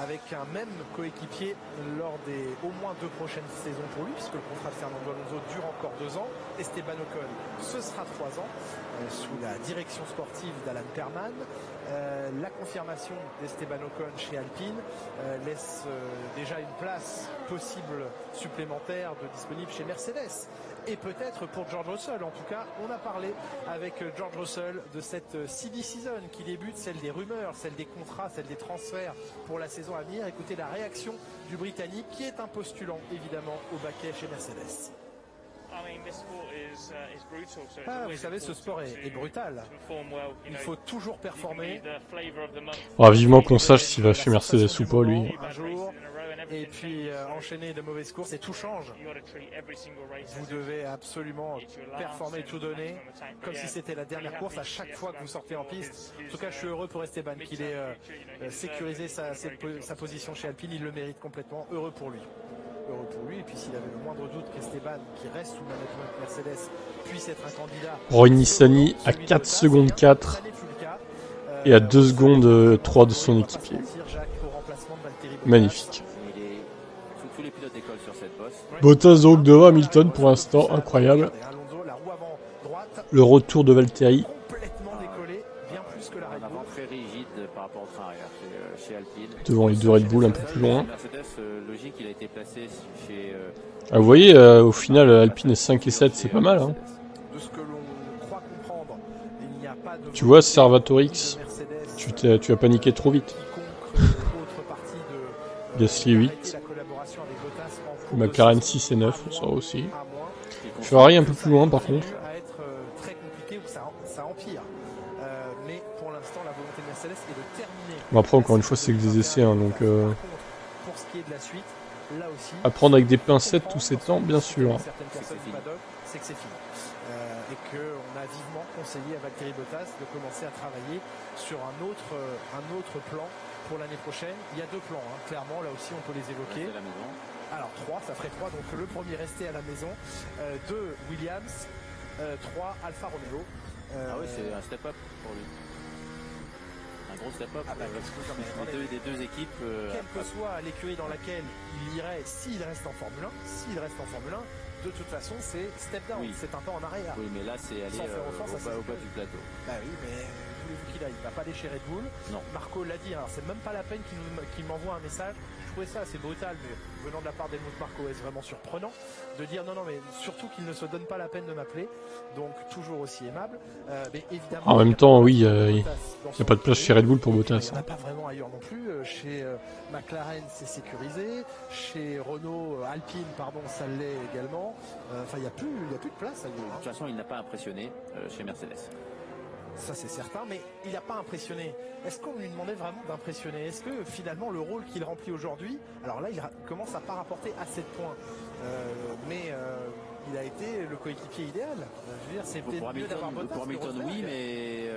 avec un même coéquipier lors des au moins 2 prochaines saisons pour lui, puisque le contrat de Fernando Alonso dure encore 2 ans. Esteban Ocon, ce sera 3 ans sous la direction sportive d'Alan Perman. La confirmation d'Esteban Ocon chez Alpine laisse déjà une place possible supplémentaire disponible chez Mercedes et peut-être pour George Russell. En tout cas, on a parlé avec George Russell de cette silly season qui débute, celle des rumeurs, celle des contrats, celle des transferts pour la saison à venir. Écoutez la réaction du Britannique qui est un postulant évidemment au baquet chez Mercedes. Vous savez, ce sport est brutal. Il faut toujours performer. Vivement qu'on sache s'il va chez Mercedes ou pas, lui. Un jour, et puis enchaîner de mauvaises courses et tout change. Vous devez absolument performer, tout donner, comme si c'était la dernière course à chaque fois que vous sortez en piste. En tout cas, je suis heureux pour Esteban qu'il ait sécurisé sa position chez Alpine. Il le mérite complètement. Heureux pour lui. Et puis s'il avait le moindre doute qu'Esteban, qui reste sous management Mercedes, puisse être un candidat. Roy Nissany à 4 secondes 4 et à 2 secondes 3 de son équipier. Magnifique. Bottas donc devant Hamilton pour l'instant, incroyable. Le retour de Valtteri. Devant les 2 Red Bull un peu plus loin. Vous voyez, au final, Alpine est 5 et 7, c'est pas mal. Hein. Tu vois, Servatorix, tu as paniqué trop vite. Gasly 8. McLaren 6 et 9, ça aussi. Ferrari un peu plus loin par contre. Bon, après, encore une fois, c'est que des essais, hein, donc à prendre avec des pincettes tous ces temps, bien sûr. C'est que c'est fini. Et qu'on a vivement conseillé à Valtteri Bottas de commencer à travailler sur un autre plan pour l'année prochaine. Il y a 2 plans, hein. Clairement, là aussi on peut les évoquer. Alors 3, ça ferait 3, donc le premier resté à la maison, 2 Williams, 3 Alfa Romeo. Oui, c'est un step-up pour lui. Un gros step-up des 2 équipes. Quelle que soit l'écurie dans laquelle il irait, s'il reste en Formule 1, de toute façon c'est step down, c'est un pas en arrière. Oui, mais là c'est aller au bas du plateau. Bah oui, mais voulez-vous qu'il aille? Il va pas aller chez Red Bull. Non. Marco l'a dit, alors c'est même pas la peine qu'il m'envoie un message. Je trouvais ça assez brutal, mais venant de la part d'Helmut Marko, est vraiment surprenant de dire non, mais surtout qu'il ne se donne pas la peine de m'appeler. Donc toujours aussi aimable. Mais évidemment. En même temps, oui, il n'y a pas de place chez Red Bull pour Bottas. Il n'y en a pas vraiment ailleurs non plus. Chez McLaren, c'est sécurisé. Chez Renault, Alpine, pardon, ça l'est également. Enfin, il n'y a plus de place ailleurs. De toute façon, il n'a pas impressionné chez Mercedes. Ça c'est certain, mais il n'a pas impressionné. Est-ce qu'on lui demandait vraiment d'impressionner? Est-ce que finalement le rôle qu'il remplit aujourd'hui, alors là il commence à pas rapporter assez de points, mais il a été le coéquipier idéal. Je veux dire, c'est peut-être mieux d'avoir Bottas. Pour Hamilton, oui, mais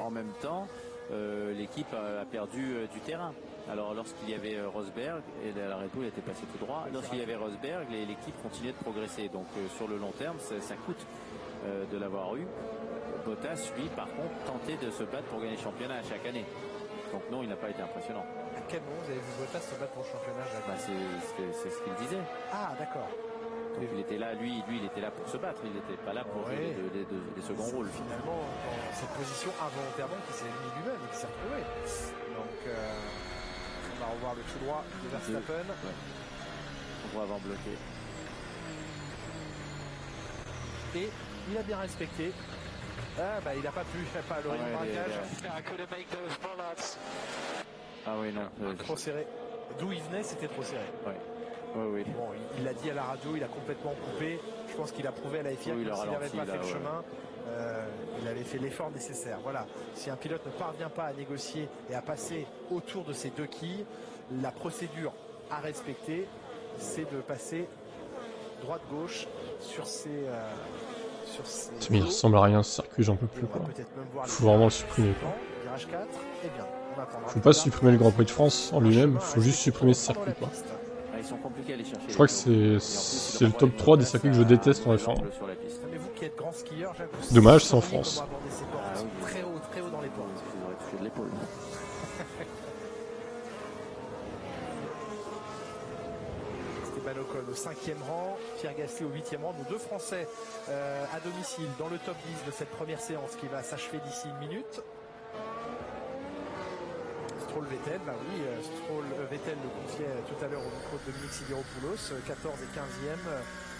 en même temps, l'équipe a perdu du terrain. Alors lorsqu'il y avait Rosberg, et la Red Bull était passée tout droit, lorsqu'il y avait Rosberg, l'équipe continuait de progresser. Donc sur le long terme, ça coûte de l'avoir eu. Bottas, lui, par contre, tentait de se battre pour gagner le championnat à chaque année. Donc non, il n'a pas été impressionnant. À quel moment vous avez vu Bottas se battre pour le championnat, Jacques? C'est ce qu'il disait. Ah, d'accord. Donc il était là, lui, il était là pour se battre, il n'était pas là pour jouer les seconds rôles. Finalement, dans cette position involontairement qui s'est mis lui-même et qui s'est retrouvé. Donc, on va revoir le tout droit de Verstappen. Ouais. On voit avant bloqué. Et il a bien respecté. Ah, bah, il n'a pas pu, il n'a pas le braquage. Ah oui, non. Trop serré. D'où il venait, c'était trop serré. Ouais. Oui. Bon, il l'a dit à la radio, il a complètement coupé. Je pense qu'il a prouvé à la FIA que s'il n'avait pas fait le chemin, il avait fait l'effort nécessaire. Voilà. Si un pilote ne parvient pas à négocier et à passer autour de ces deux quilles, la procédure à respecter, c'est de passer droite-gauche sur ces. Mais il ressemble à rien ce circuit, j'en peux plus. Faut vraiment le supprimer. Virage 4, eh bien, on attendra. Faut pas supprimer le Grand Prix de France en lui-même, faut juste supprimer ce circuit, quoi. Ils sont compliqués à aller chercher. Je crois que c'est le top 3 des circuits que je déteste en F1. Mais vous qui êtes grand skieur, Jacques, dommage, c'est en France. Très haut dans les portes. Ils auraient touché de l'épaule. Esteban Ocon au 5e rang, Pierre Gasly au 8e rang. Nos deux Français à domicile dans le top 10 de cette première séance qui va s'achever d'ici une minute. Stroll-Vettel, bah oui, Stroll-Vettel le confiait tout à l'heure au micro de Dominique Sidiropoulos, 14 et 15e,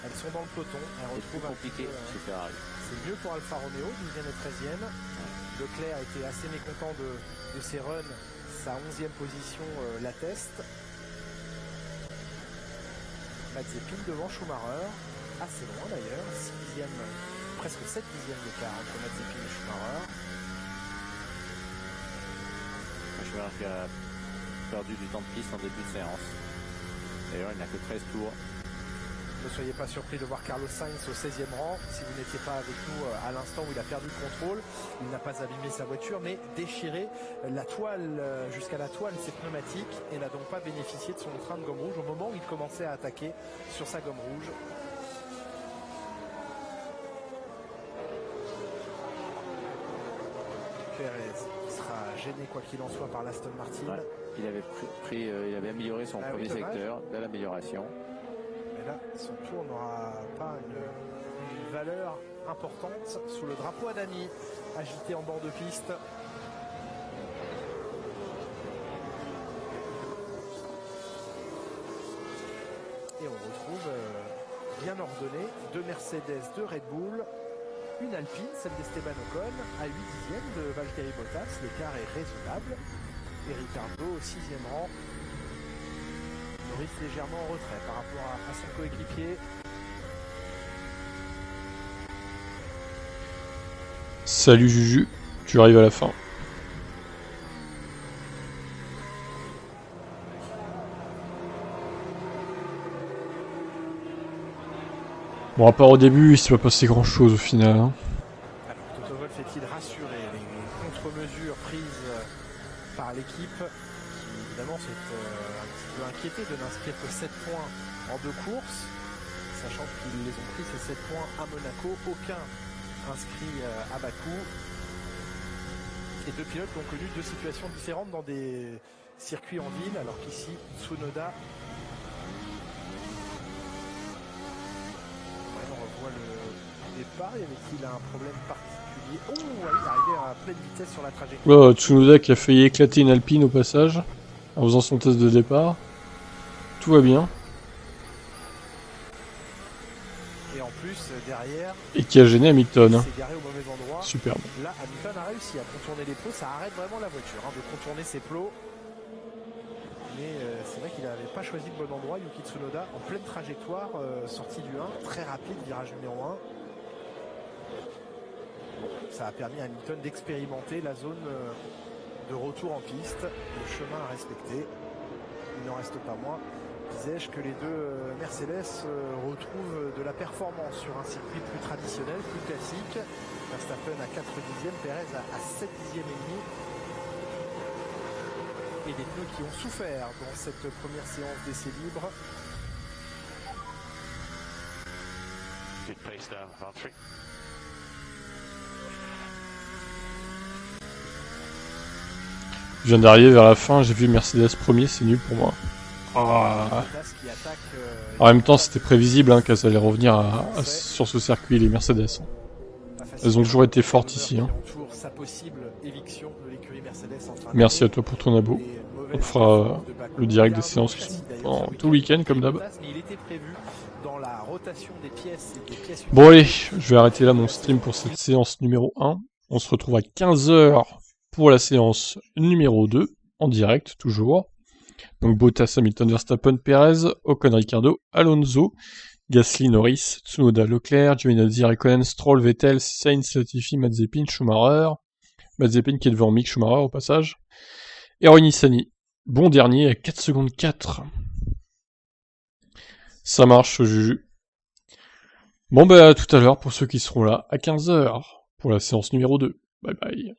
elles sont dans le peloton, elles retrouvent compliqué chez Ferrari. C'est mieux pour Alfa Romeo, 12e et 13e. Leclerc était assez mécontent de ses runs, sa 11e position l'atteste. Mazepin devant Schumacher, assez loin d'ailleurs, 6e, presque 7 dixièmes d'écart entre Mazepin et Schumacher. Schumacher qui a perdu du temps de piste en début de séance. D'ailleurs, il n'a que 13 tours. Ne soyez pas surpris de voir Carlos Sainz au 16e rang. Si vous n'étiez pas avec nous à l'instant où il a perdu le contrôle, il n'a pas abîmé sa voiture, mais déchiré la toile jusqu'à la toile, ses pneumatiques, et n'a donc pas bénéficié de son train de gomme rouge au moment où il commençait à attaquer sur sa gomme rouge. Perez sera gêné quoi qu'il en soit par l'Aston Martin. Ouais, il avait amélioré son premier secteur, de l'amélioration. Mais là, son tour n'aura pas une valeur importante sous le drapeau Adami, agité en bord de piste. Et on retrouve bien ordonné deux Mercedes, deux Red Bull, une Alpine, celle d'Esteban Ocon, à 8 dixièmes de Valtteri Bottas. L'écart est raisonnable. Et Ricciardo au 6e rang. Norris légèrement en retrait par rapport à son coéquipier. Salut Juju, tu arrives à la fin. Bon, à part au début, il s'est pas passé grand chose au final. Hein. Alors, Toto Wolff est-il rassuré? Les contre-mesures prises par l'équipe, qui évidemment s'est un petit peu inquiété de n'inscrire que 7 points en 2 courses, sachant qu'ils les ont pris ces 7 points à Monaco, aucun inscrit à Bakou. Et deux pilotes qui ont connu deux situations différentes dans des circuits en ville, alors qu'ici, Tsunoda. Le départ, y avait-il un problème particulier? Oh, ouais, il est arrivé à pleine vitesse sur la trajectoire. Oh, Tsunoda qui a failli éclater une Alpine au passage, en faisant son test de départ. Tout va bien. Et en plus, derrière... Et qui a gêné Hamilton. Il s'est garé au mauvais endroit. Superbe. Là, Hamilton a réussi à contourner les plots. Ça arrête vraiment la voiture, de contourner ses plots. Mais c'est vrai qu'il n'avait pas choisi le bon endroit. Yuki Tsunoda en pleine trajectoire, sortie du 1, très rapide, virage numéro 1. Bon, ça a permis à Hamilton d'expérimenter la zone de retour en piste, le chemin à respecter. Il n'en reste pas moins, disais-je, que les deux Mercedes retrouvent de la performance sur un circuit plus traditionnel, plus classique. Verstappen à 4 dixièmes, Perez à 7 dixièmes et demi. et des pneus qui ont souffert dans cette première séance d'essai libre. Good pace there, Valtteri. Je viens d'arriver vers la fin, j'ai vu Mercedes premier, c'est nul pour moi. Ah. En même temps, c'était prévisible hein, qu'elles allaient revenir sur ce circuit, les Mercedes. Elles ont toujours été fortes ici. Hein. Merci à toi pour ton abo. On fera le direct des séances pendant tout le week-end comme d'hab. Bon allez, je vais arrêter là mon stream pour cette séance numéro 1. On se retrouve à 15h pour la séance numéro 2, en direct toujours. Donc Bottas, Hamilton, Verstappen, Perez, Ocon, Ricciardo, Alonso, Gasly, Norris, Tsunoda, Leclerc, Giovinazzi, Raikkonen, Stroll, Vettel, Sainz, Latifi, Mazepin, Schumacher. Mazepin qui est devant Mick Schumacher au passage. Et Nissany, bon dernier à 4 secondes 4. Ça marche, Juju. Bon bah à tout à l'heure pour ceux qui seront là à 15h pour la séance numéro 2. Bye bye.